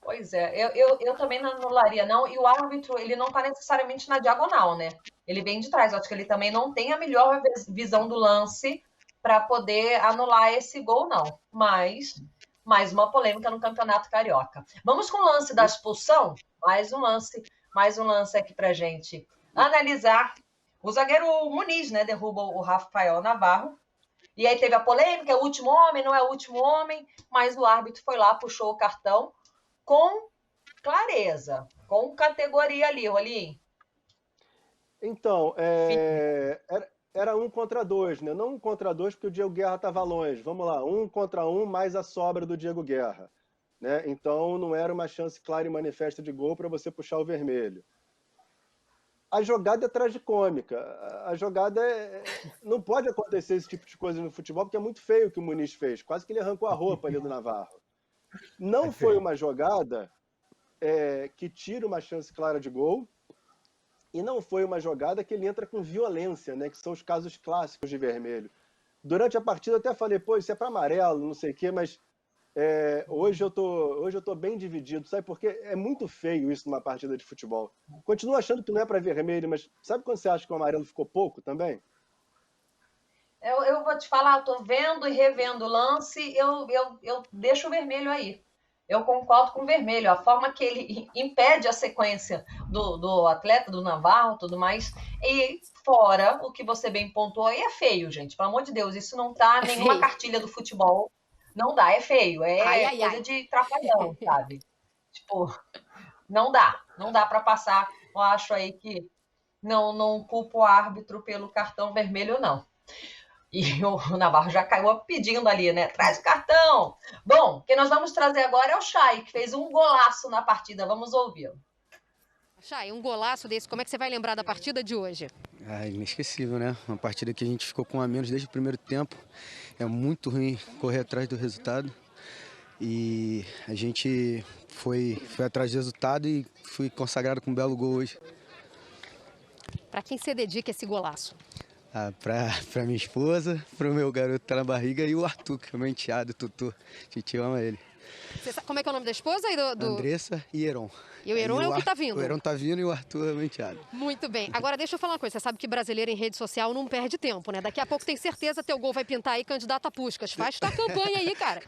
Pois é, eu também não anularia, não. E o árbitro, ele não está necessariamente na diagonal, né? Ele vem de trás. Eu acho que ele também não tem a melhor visão do lance para poder anular esse gol, não. Mas, mais uma polêmica no Campeonato Carioca. Vamos com o lance da expulsão? Mais um lance aqui pra gente analisar. O zagueiro Muniz, né, derruba o Rafael Navarro. E aí teve a polêmica, é o último homem, não é o último homem, mas o árbitro foi lá, puxou o cartão com clareza, com categoria ali, Rolim. Então, era 1 contra 2, né? Não 1 contra 2 porque o Diego Guerra estava longe. Vamos lá, 1 contra 1 mais a sobra do Diego Guerra, né? Então não era uma chance clara e manifesta de gol para você puxar o vermelho. A jogada é tragicômica. A jogada não pode acontecer esse tipo de coisa no futebol porque é muito feio o que o Muniz fez. Quase que ele arrancou a roupa ali do Navarro. Não foi uma jogada que tira uma chance clara de gol e não foi uma jogada que ele entra com violência, né? Que são os casos clássicos de vermelho. Durante a partida eu até falei, pô, isso é para amarelo, não sei o quê, mas hoje eu tô bem dividido, sabe? Porque é muito feio isso numa partida de futebol. Continuo achando que não é para vermelho, mas sabe quando você acha que o amarelo ficou pouco também? Eu vou te falar, eu tô vendo e revendo o lance, eu deixo o vermelho aí. Eu concordo com o vermelho. A forma que ele impede a sequência do atleta, do Navarro, tudo mais. E fora o que você bem pontuou, aí é feio, gente. Pelo amor de Deus, isso não tá nenhuma cartilha do futebol. Não dá, é feio. É coisa de trapalhão, sabe? Tipo, não dá para passar. Eu acho aí que não culpo o árbitro pelo cartão vermelho, não. E o Navarro já caiu pedindo ali, né? Traz o cartão. Bom, quem nós vamos trazer agora é o Chay, que fez um golaço na partida. Vamos ouvi-lo. Chay, um golaço desse, como é que você vai lembrar da partida de hoje? Inesquecível, né? Uma partida que a gente ficou com a menos desde o primeiro tempo. É muito ruim correr atrás do resultado. E a gente foi atrás do resultado e fui consagrado com um belo gol hoje. Para quem você dedica esse golaço? Pra minha esposa, pro meu garoto que tá na barriga e o Arthur, que é meu enteado, Tutu. A gente ama ele. Como é que é o nome da esposa? Andressa e Heron. E o Heron é o que tá vindo. O Heron tá vindo e o Arthur é meu enteado. Muito bem. Agora deixa eu falar uma coisa. Você sabe que brasileiro em rede social não perde tempo, né? Daqui a pouco tem certeza teu gol vai pintar aí candidato a Puskás. Faz tua campanha aí, cara.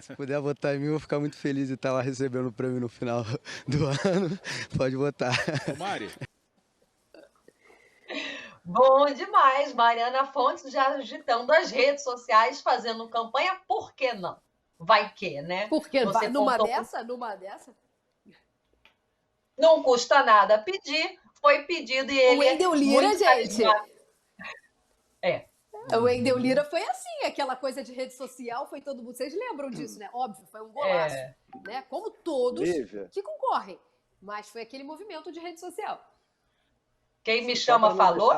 Se puder votar em mim, eu vou ficar muito feliz de estar lá recebendo o prêmio no final do ano. Pode votar. Ô, Mari. Bom demais, Mariana Fontes já agitando as redes sociais, fazendo campanha, por que não? Vai que, né? Por que? Numa contou... dessa? Não custa nada pedir, foi pedido e ele... O Wendel Lira, gente... O Wendel Lira foi assim, aquela coisa de rede social, foi todo mundo... Vocês lembram disso, né? Óbvio, foi um golaço, né? Como todos que concorrem, mas foi aquele movimento de rede social. Quem me chama falou?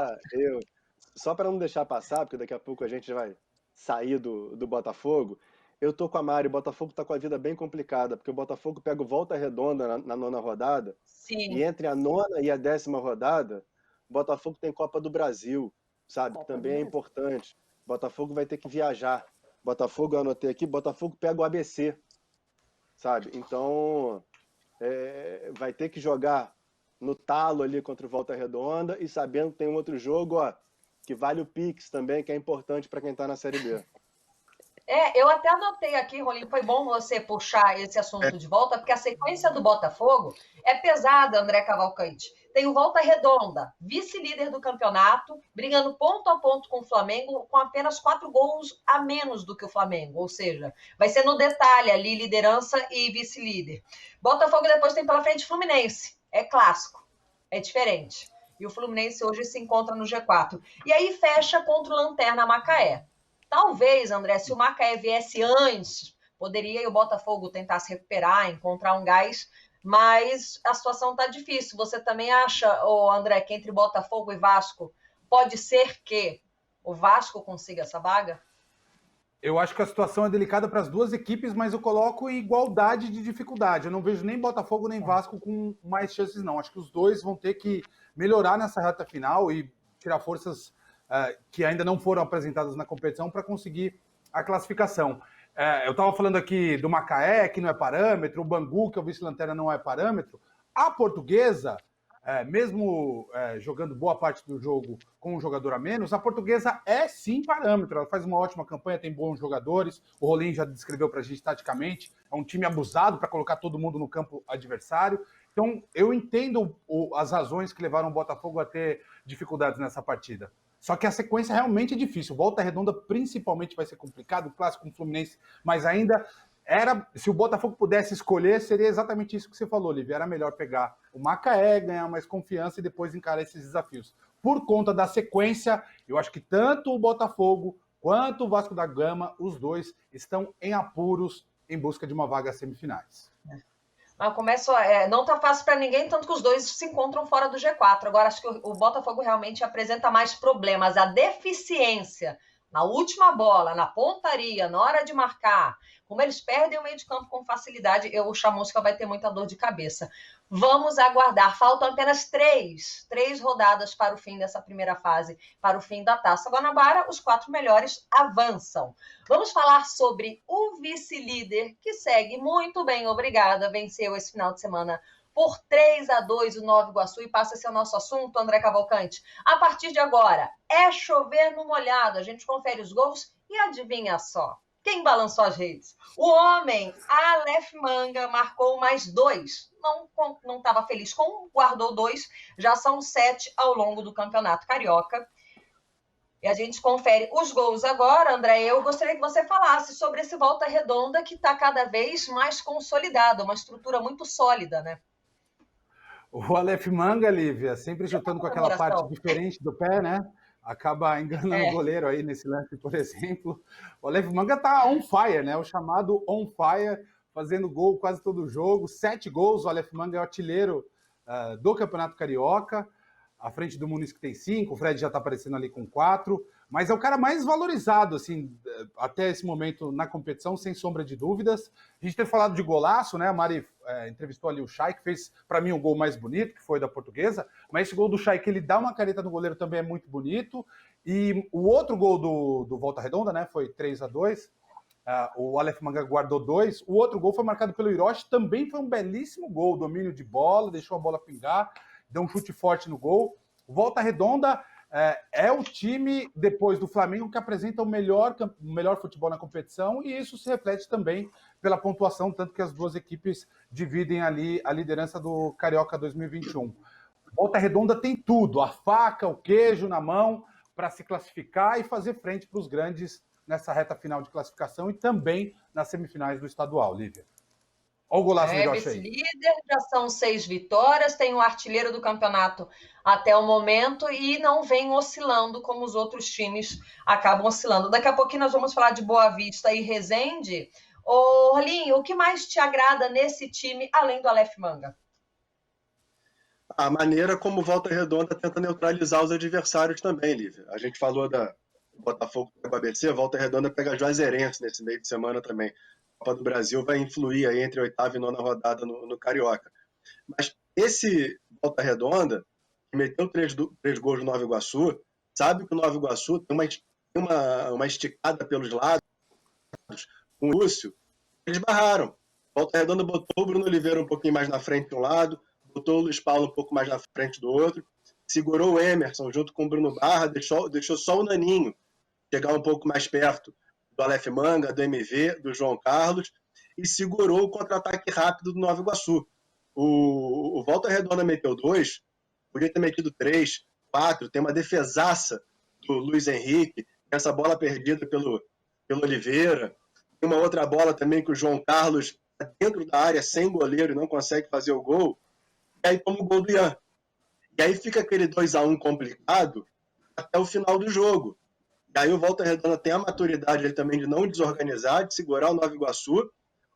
Só para não deixar passar, porque daqui a pouco a gente vai sair do Botafogo, eu tô com a Mari, o Botafogo tá com a vida bem complicada, porque o Botafogo pega o Volta Redonda na 9ª rodada, e entre a 9ª e a 10ª rodada, o Botafogo tem Copa do Brasil, sabe? Que também é importante. O Botafogo vai ter que viajar. Botafogo, eu anotei aqui, Botafogo pega o ABC, sabe? Então, vai ter que jogar no talo ali contra o Volta Redonda e sabendo que tem um outro jogo, que vale o Pix também, que é importante para quem está na Série B. Eu até anotei aqui, Rolim, foi bom você puxar esse assunto de volta, porque a sequência do Botafogo é pesada, André Cavalcante. Tem o Volta Redonda, vice-líder do campeonato, brigando ponto a ponto com o Flamengo, com apenas 4 gols a menos do que o Flamengo, ou seja, vai ser no detalhe ali, liderança e vice-líder. Botafogo depois tem pela frente Fluminense. É clássico, é diferente. E o Fluminense hoje se encontra no G4. E aí fecha contra o Lanterna Macaé. Talvez, André, se o Macaé viesse antes, poderia o Botafogo tentar se recuperar, encontrar um gás, mas a situação está difícil. Você também acha, André, que entre Botafogo e Vasco, pode ser que o Vasco consiga essa vaga? Eu acho que a situação é delicada para as duas equipes, mas eu coloco em igualdade de dificuldade. Eu não vejo nem Botafogo nem Vasco com mais chances, não. Acho que os dois vão ter que melhorar nessa reta final e tirar forças que ainda não foram apresentadas na competição para conseguir a classificação. Eu estava falando aqui do Macaé, que não é parâmetro, o Bangu, que é o vice-lanterna, não é parâmetro. A Portuguesa, mesmo jogando boa parte do jogo com um jogador a menos, a Portuguesa é sim parâmetro. Ela faz uma ótima campanha, tem bons jogadores. O Rolim já descreveu para a gente taticamente. É um time abusado para colocar todo mundo no campo adversário. Então, eu entendo as razões que levaram o Botafogo a ter dificuldades nessa partida. Só que a sequência realmente é difícil. Volta Redonda principalmente vai ser complicado, o clássico com o Fluminense, mas ainda se o Botafogo pudesse escolher, seria exatamente isso que você falou, Lívia. Era melhor pegar o Macaé, ganhar mais confiança e depois encarar esses desafios. Por conta da sequência, eu acho que tanto o Botafogo quanto o Vasco da Gama, os dois estão em apuros em busca de uma vaga às semifinais. Mas não tá fácil para ninguém, tanto que os dois se encontram fora do G4. Agora, acho que o Botafogo realmente apresenta mais problemas. A deficiência na última bola, na pontaria, na hora de marcar, como eles perdem o meio de campo com facilidade, o Chamusca vai ter muita dor de cabeça. Vamos aguardar. Faltam apenas três rodadas para o fim dessa primeira fase, para o fim da Taça Guanabara. Os 4 melhores avançam. Vamos falar sobre o vice-líder, que segue muito bem, obrigada, venceu esse final de semana por 3-2 o Nova Iguaçu e passa a ser o nosso assunto, André Cavalcante. A partir de agora, é chover no molhado. A gente confere os gols e adivinha só. Quem balançou as redes? O homem, Aleph Manga, marcou mais 2. Não estava feliz com um, guardou 2. Já são 7 ao longo do Campeonato Carioca. E a gente confere os gols agora, André. Eu gostaria que você falasse sobre esse Volta Redonda que está cada vez mais consolidado, uma estrutura muito sólida, né? O Aleph Manga, Lívia, sempre chutando com aquela parte diferente do pé, né? Acaba enganando o goleiro aí nesse lance, por exemplo. O Aleph Manga tá on fire, né? O chamado on fire, fazendo gol quase todo jogo. 7 gols, o Aleph Manga é o artilheiro do Campeonato Carioca, à frente do Muniz, que tem 5, o Fred já tá aparecendo ali com 4, mas é o cara mais valorizado, assim, até esse momento na competição, sem sombra de dúvidas. A gente tem falado de golaço, né? A Mari entrevistou ali o Chay, que fez, para mim, o gol mais bonito, que foi da Portuguesa, mas esse gol do Chay, que ele dá uma careta no goleiro, também é muito bonito. E o outro gol do Volta Redonda, né? Foi 3-2. O Aleph Manga guardou 2. O outro gol foi marcado pelo Hiroshi, também foi um belíssimo gol, domínio de bola, deixou a bola pingar, deu um chute forte no gol. O Volta Redonda é o time, depois do Flamengo, que apresenta o melhor futebol na competição, e isso se reflete também pela pontuação, tanto que as duas equipes dividem ali a liderança do Carioca 2021. Volta Redonda tem tudo, a faca, o queijo na mão, para se classificar e fazer frente para os grandes nessa reta final de classificação e também nas semifinais do estadual, Lívia. Olha o golaço do Hiroshi aí. Vice-líder, já são 6 vitórias, tem o artilheiro do campeonato até o momento e não vem oscilando como os outros times acabam oscilando. Daqui a pouquinho nós vamos falar de Boa Vista e Resende. Ô, Rolinho, o que mais te agrada nesse time, além do Aleph Manga? A maneira como Volta Redonda tenta neutralizar os adversários também, Lívia. A gente falou do Botafogo com a ABC, Volta Redonda pega Juazeirense nesse meio de semana também. A Copa do Brasil vai influir aí entre a 8ª e 9ª rodada no Carioca. Mas esse Volta Redonda, que meteu 3 gols no Nova Iguaçu, sabe que o Nova Iguaçu tem uma esticada pelos lados, com o Lúcio, eles barraram. Volta Redonda botou o Bruno Oliveira um pouquinho mais na frente de um lado, botou o Luiz Paulo um pouco mais na frente do outro, segurou o Emerson junto com o Bruno Barra, deixou só o Naninho chegar um pouco mais perto do Aleph Manga, do MV, do João Carlos, e segurou o contra-ataque rápido do Nova Iguaçu. O Volta Redonda meteu 2, podia ter metido 3, 4, tem uma defesaça do Luiz Henrique, essa bola perdida pelo Oliveira, tem uma outra bola também que o João Carlos está dentro da área, sem goleiro, e não consegue fazer o gol, e aí toma o gol do Ian. E aí fica aquele 2-1 complicado até o final do jogo. E aí o Volta Redonda tem a maturidade ele também de não desorganizar, de segurar o Nova Iguaçu.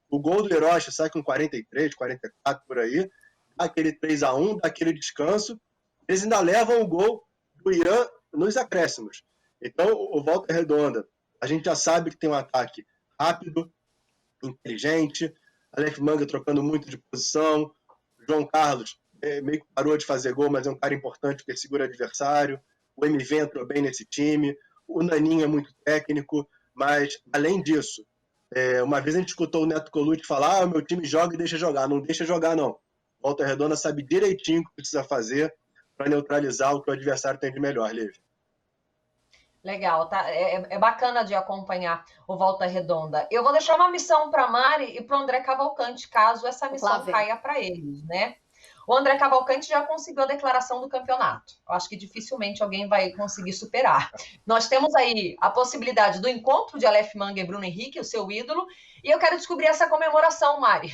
O gol do Hiroshi sai com 43, 44 por aí, dá aquele 3-1, dá aquele descanso. Eles ainda levam o gol do Ian nos acréscimos. Então o Volta Redonda, a gente já sabe que tem um ataque rápido, inteligente, Aleph Manga trocando muito de posição, João Carlos meio que parou de fazer gol, mas é um cara importante porque segura adversário, o MV entrou bem nesse time, o Naninho é muito técnico, Mas, além disso, uma vez a gente escutou o Neto Colucci falar: meu time joga e deixa jogar. Não deixa jogar, não. Volta Redonda sabe direitinho o que precisa fazer para neutralizar o que o adversário tem de melhor, Lívia. Legal, tá? É bacana de acompanhar o Volta Redonda. Eu vou deixar uma missão para a Mari e para o André Cavalcante, caso essa missão caia para eles, né? O André Cavalcante já conseguiu a declaração do campeonato. Eu acho que dificilmente alguém vai conseguir superar. Nós temos aí a possibilidade do encontro de Aleph Manga e Bruno Henrique, o seu ídolo, e eu quero descobrir essa comemoração, Mari,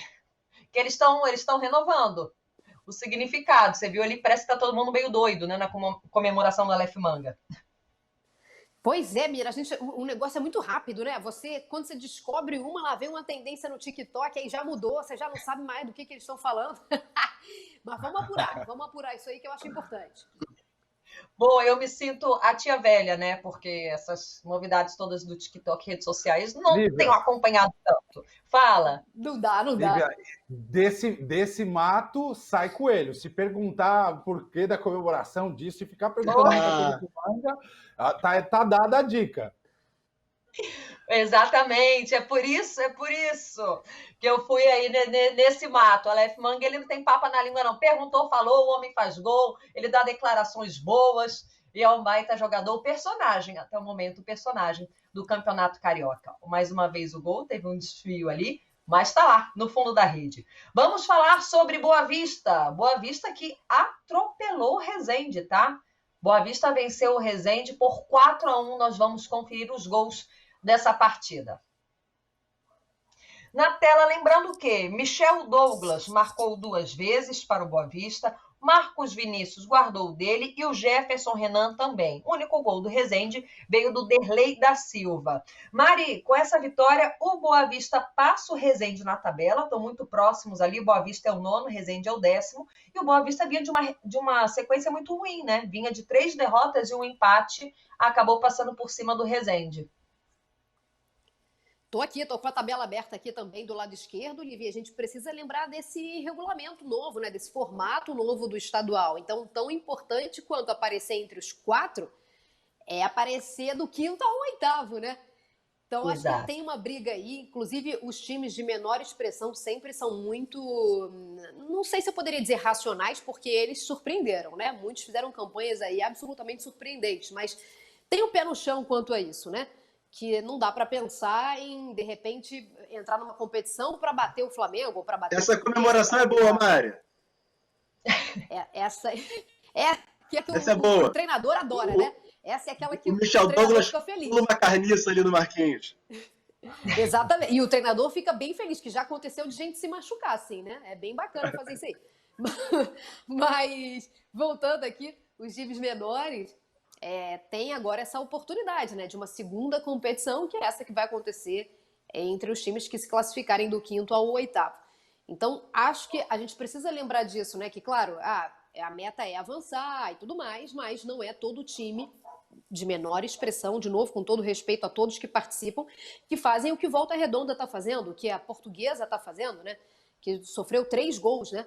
que eles estão renovando o significado. Você viu ali, parece que está todo mundo meio doido, né, na comemoração do Aleph Manga. Pois é, Mira, o negócio é muito rápido, né? Quando você descobre uma, lá vem uma tendência no TikTok, aí já mudou, você já não sabe mais do que eles estão falando. Mas vamos apurar isso aí que eu acho importante. Bom, eu me sinto a tia velha, né? Porque essas novidades todas do TikTok, redes sociais, não tenho acompanhado tanto. Fala. Não dá. Lívia, desse mato sai coelho. Se perguntar o porquê da comemoração disso e ficar perguntando tá dada a dica. Exatamente, é por isso que eu fui aí nesse mato. O Aleph Manga, ele não tem papa na língua, não. Perguntou, falou, o homem faz gol, ele dá declarações boas, e é um baita jogador, personagem, até o momento, o personagem do Campeonato Carioca. Mais uma vez o gol, teve um desfio ali, mas está lá, no fundo da rede. Vamos falar sobre Boa Vista. Boa Vista que atropelou o Resende, tá? Boa Vista venceu o Resende por 4-1. Nós vamos conferir os gols dessa partida. Na tela, lembrando que Michel Douglas marcou 2 vezes para o Boa Vista, Marcos Vinícius guardou dele e o Jefferson Renan também. O único gol do Resende veio do Derlei da Silva. Mari, com essa vitória, o Boa Vista passa o Resende na tabela, estão muito próximos ali, o Boa Vista é o 9º, o Resende é o 10º, e o Boa Vista vinha de uma sequência muito ruim, né? Vinha de 3 derrotas e um empate, acabou passando por cima do Resende. Tô com a tabela aberta aqui também do lado esquerdo, Livia. A gente precisa lembrar desse regulamento novo, né? Desse formato novo do estadual. Então, tão importante quanto aparecer entre os 4 é aparecer do 5º ao 8º, né? Então, acho que tem uma briga aí. Inclusive, os times de menor expressão sempre são muito... Não sei se eu poderia dizer racionais, porque eles surpreenderam, né? Muitos fizeram campanhas aí absolutamente surpreendentes, mas tem o pé no chão quanto a isso, né? Que não dá para pensar em, de repente, entrar numa competição para bater o Flamengo ou para bater Essa comemoração é boa, Mari. Essa é boa. O treinador adora, né? Essa é aquela que o Michel Douglas fica feliz. Pula uma carniça ali no Marquinhos. Exatamente. E o treinador fica bem feliz, que já aconteceu de gente se machucar, assim, né? É bem bacana fazer isso aí. Mas, voltando aqui, os times menores... tem agora essa oportunidade, né, de uma segunda competição, que é essa que vai acontecer entre os times que se classificarem do 5º ao 8º. Então, acho que a gente precisa lembrar disso, né, que, claro, a meta é avançar e tudo mais, mas não é todo time de menor expressão, de novo, com todo respeito a todos que participam, que fazem o que Volta Redonda está fazendo, o que a Portuguesa está fazendo, né, que sofreu 3 gols, né,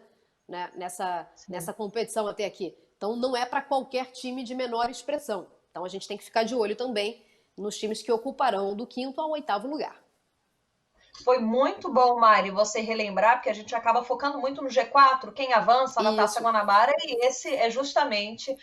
nessa competição até aqui. Então, não é para qualquer time de menor expressão. Então, a gente tem que ficar de olho também nos times que ocuparão do 5º ao 8º lugar. Foi muito bom, Mari, você relembrar, porque a gente acaba focando muito no G4, quem avança na Taça Guanabara, e essa é justamente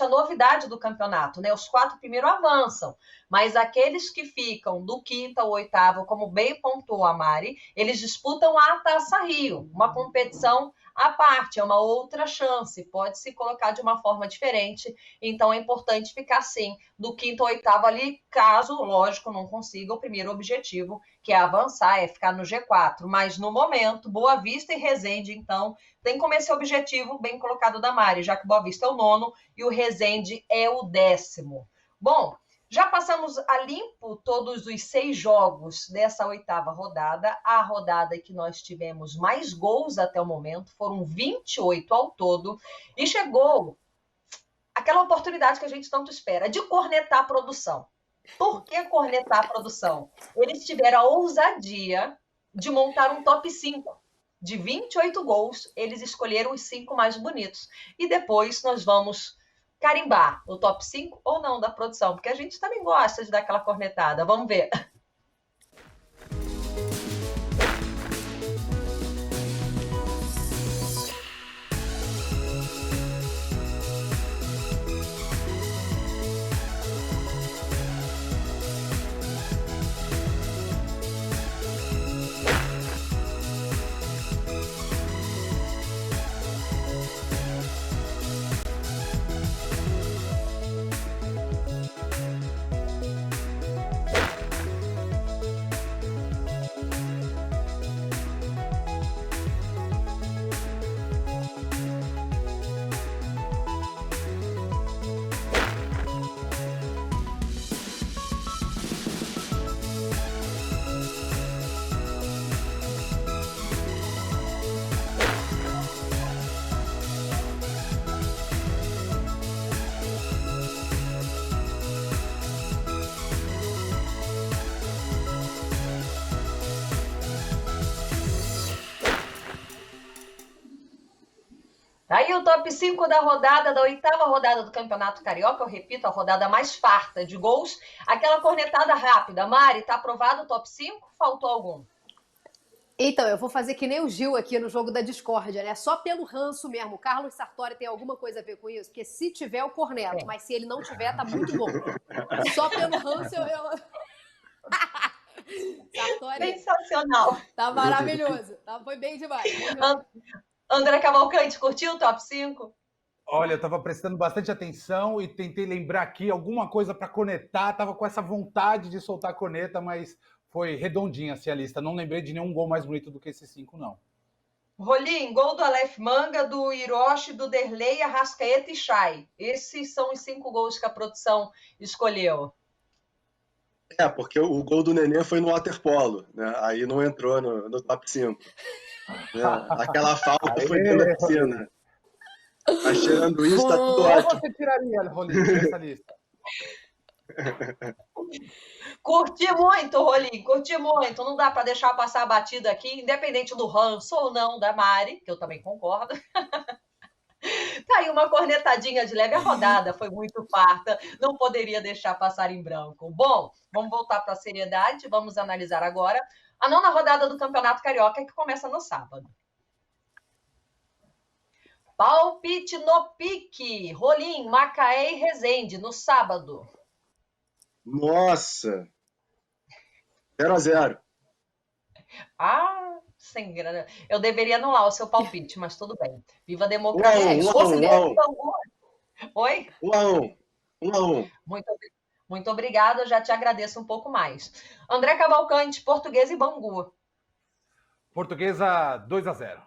a novidade do campeonato, né? Os 4 primeiros avançam, mas aqueles que ficam do 5º ao 8º, como bem pontuou a Mari, eles disputam a Taça Rio, uma competição à parte, é uma outra chance, pode se colocar de uma forma diferente, então é importante ficar sim do 5º ao 8º ali, caso, lógico, não consiga o primeiro objetivo, que é avançar, é ficar no G4, mas no momento, Boa Vista e Resende, então, tem como esse objetivo bem colocado da Mari, já que Boa Vista é o 9º e o Resende é o 10º. Bom, já passamos a limpo todos os 6 jogos dessa 8ª rodada. A rodada que nós tivemos mais gols até o momento, foram 28 ao todo. E chegou aquela oportunidade que a gente tanto espera, de cornetar a produção. Por que cornetar a produção? Eles tiveram a ousadia de montar um top 5. De 28 gols, eles escolheram os 5 mais bonitos. E depois nós vamos carimbar o top 5 ou não da produção, porque a gente também gosta de dar aquela cornetada. Vamos ver. Aí o top 5 da rodada, da 8ª rodada do Campeonato Carioca, eu repito, a rodada mais farta de gols. Aquela cornetada rápida. Mari, tá aprovado o top 5? Faltou algum? Então, eu vou fazer que nem o Gil aqui no jogo da discórdia, né? Só pelo ranço mesmo. O Carlos Sartori tem alguma coisa a ver com isso? Porque se tiver, eu corneto. Mas se ele não tiver, tá muito bom. Só pelo ranço, Sartori... Sensacional. Tá maravilhoso. Foi bem demais. André Cavalcante, curtiu o top 5? Olha, eu estava prestando bastante atenção e tentei lembrar aqui alguma coisa para conectar. Estava com essa vontade de soltar a corneta, mas foi redondinha assim, a lista. Não lembrei de nenhum gol mais bonito do que esses 5, não. Rolim, gol do Aleph Manga, do Hiroshi, do Derlei, Arrascaeta e Chay. Esses são os 5 gols que a produção escolheu. Porque o gol do Nenê foi no waterpolo, né? Aí não entrou no top 5. Aquela falta foi dentro da piscina. Mas tirando isso, tá tudo ótimo. Você tiraria, Rolim, dessa lista? Curti muito, Rolim, curti muito. Não dá para deixar passar a batida aqui, independente do ranço ou não da Mari, que eu também concordo. Tá aí uma cornetadinha de leve. A rodada foi muito farta, não poderia deixar passar em branco. Bom, vamos voltar para a seriedade, vamos analisar agora a 9ª rodada do Campeonato Carioca, que começa no sábado. Palpite no pique. Rolim, Macaé e Resende, no sábado. Nossa! 0-0. Sem grana. Eu deveria anular o seu palpite, mas tudo bem. Viva a democracia. 1-1. Oi? 1-1. Muito obrigada, eu já te agradeço um pouco mais. André Cavalcante, Portuguesa e Bangu. Portuguesa 2-0.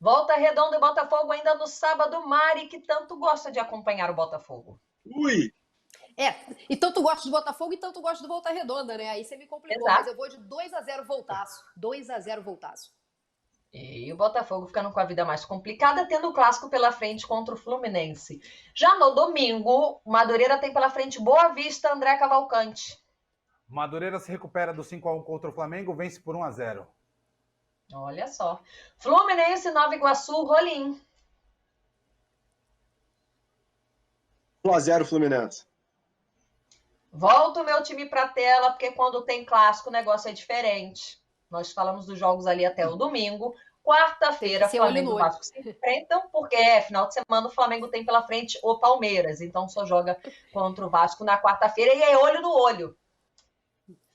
Volta Redonda e Botafogo ainda no sábado. Mari, que tanto gosta de acompanhar o Botafogo. Ui! E tanto gosto do Botafogo e tanto gosto do Volta Redonda, né? Aí você me complicou, Exato. mas eu vou de 2-0 Voltaço. 2-0 Voltaço. E o Botafogo ficando com a vida mais complicada, tendo o clássico pela frente contra o Fluminense. Já no domingo, o Madureira tem pela frente Boa Vista, André Cavalcante. Madureira se recupera do 5-1 contra o Flamengo, vence por 1-0. Olha só. Fluminense, Nova Iguaçu, Rolim. 1-0 Fluminense. Volta o meu time para a tela, porque quando tem clássico o negócio é diferente. Nós falamos dos jogos ali até o domingo. Quarta-feira, Flamengo e Vasco se enfrentam, porque final de semana o Flamengo tem pela frente o Palmeiras. Então só joga contra o Vasco na quarta-feira e é olho no olho.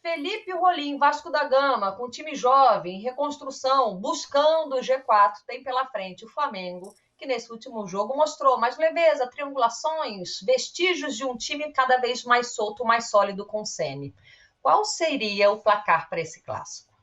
Felipe Rolim, Vasco da Gama, com time jovem, reconstrução, buscando o G4, tem pela frente o Flamengo, que nesse último jogo mostrou mais leveza, triangulações, vestígios de um time cada vez mais solto, mais sólido com o Ceni. Qual seria o placar para esse clássico?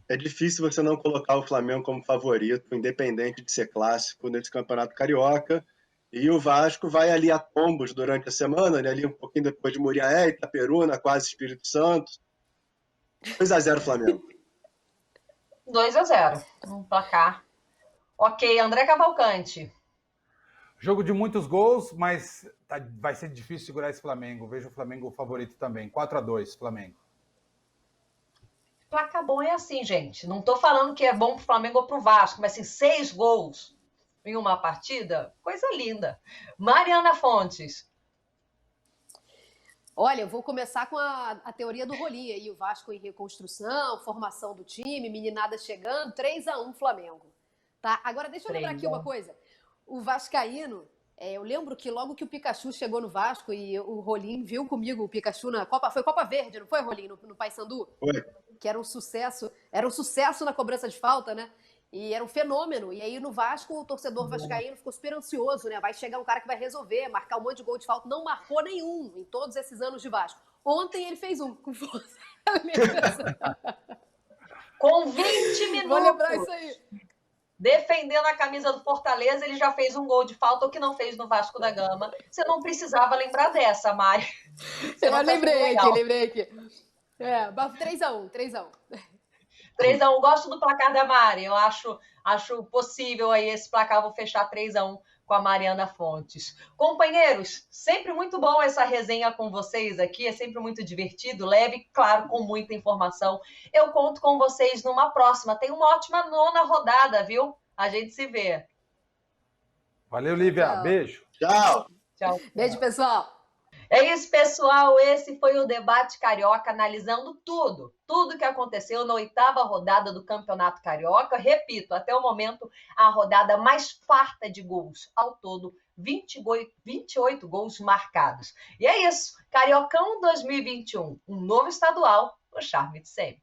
É difícil você não colocar o Flamengo como favorito, independente de ser clássico nesse Campeonato Carioca. E o Vasco vai ali a tombos durante a semana, né? Ali um pouquinho depois de Muriaé, Itaperuna, quase Espírito Santo. 2-0 Flamengo. 2-0. Um placar. Ok, André Cavalcante. Jogo de muitos gols, mas vai ser difícil segurar esse Flamengo. Vejo o Flamengo favorito também. 4-2, Flamengo. Placar bom é assim, gente. Não tô falando que é bom pro Flamengo ou pro Vasco, mas assim, 6 gols. em uma partida? Coisa linda. Mariana Fontes. Olha, eu vou começar com a teoria do Rolim aí, o Vasco em reconstrução, formação do time, meninada chegando, 3-1 Flamengo. Tá? Agora, deixa eu lembrar aqui uma coisa. O vascaíno, eu lembro que logo que o Pikachu chegou no Vasco e o Rolim viu comigo o Pikachu na Copa, foi Copa Verde, não foi, Rolim, no Paysandu? Foi. Que era um sucesso na cobrança de falta, né? E era um fenômeno. E aí no Vasco, o torcedor vascaíno ficou super ansioso, né? Vai chegar um cara que vai resolver, marcar um monte de gol de falta. Não marcou nenhum em todos esses anos de Vasco. Ontem ele fez um, com força. Com 20 minutos. Vou lembrar isso aí. Defendendo a camisa do Fortaleza, ele já fez um gol de falta, o que não fez no Vasco da Gama. Você não precisava lembrar dessa, Mari. Eu lembrei aqui. 3-1. 3-1. Gosto do placar da Mari. Eu acho possível aí esse placar. Vou fechar 3-1 com a Mariana Fontes. Companheiros, sempre muito bom essa resenha com vocês aqui. É sempre muito divertido, leve, claro, com muita informação. Eu conto com vocês numa próxima. Tem uma ótima 9ª rodada, viu? A gente se vê. Valeu, Lívia. Tchau. Beijo. Tchau. Tchau. Beijo, pessoal. É isso, pessoal. Esse foi o Debate Carioca, analisando tudo que aconteceu na 8ª rodada do Campeonato Carioca. Repito, até o momento, a rodada mais farta de gols. Ao todo, 28 gols marcados. E é isso. Cariocão 2021. Um novo estadual, o charme de sempre.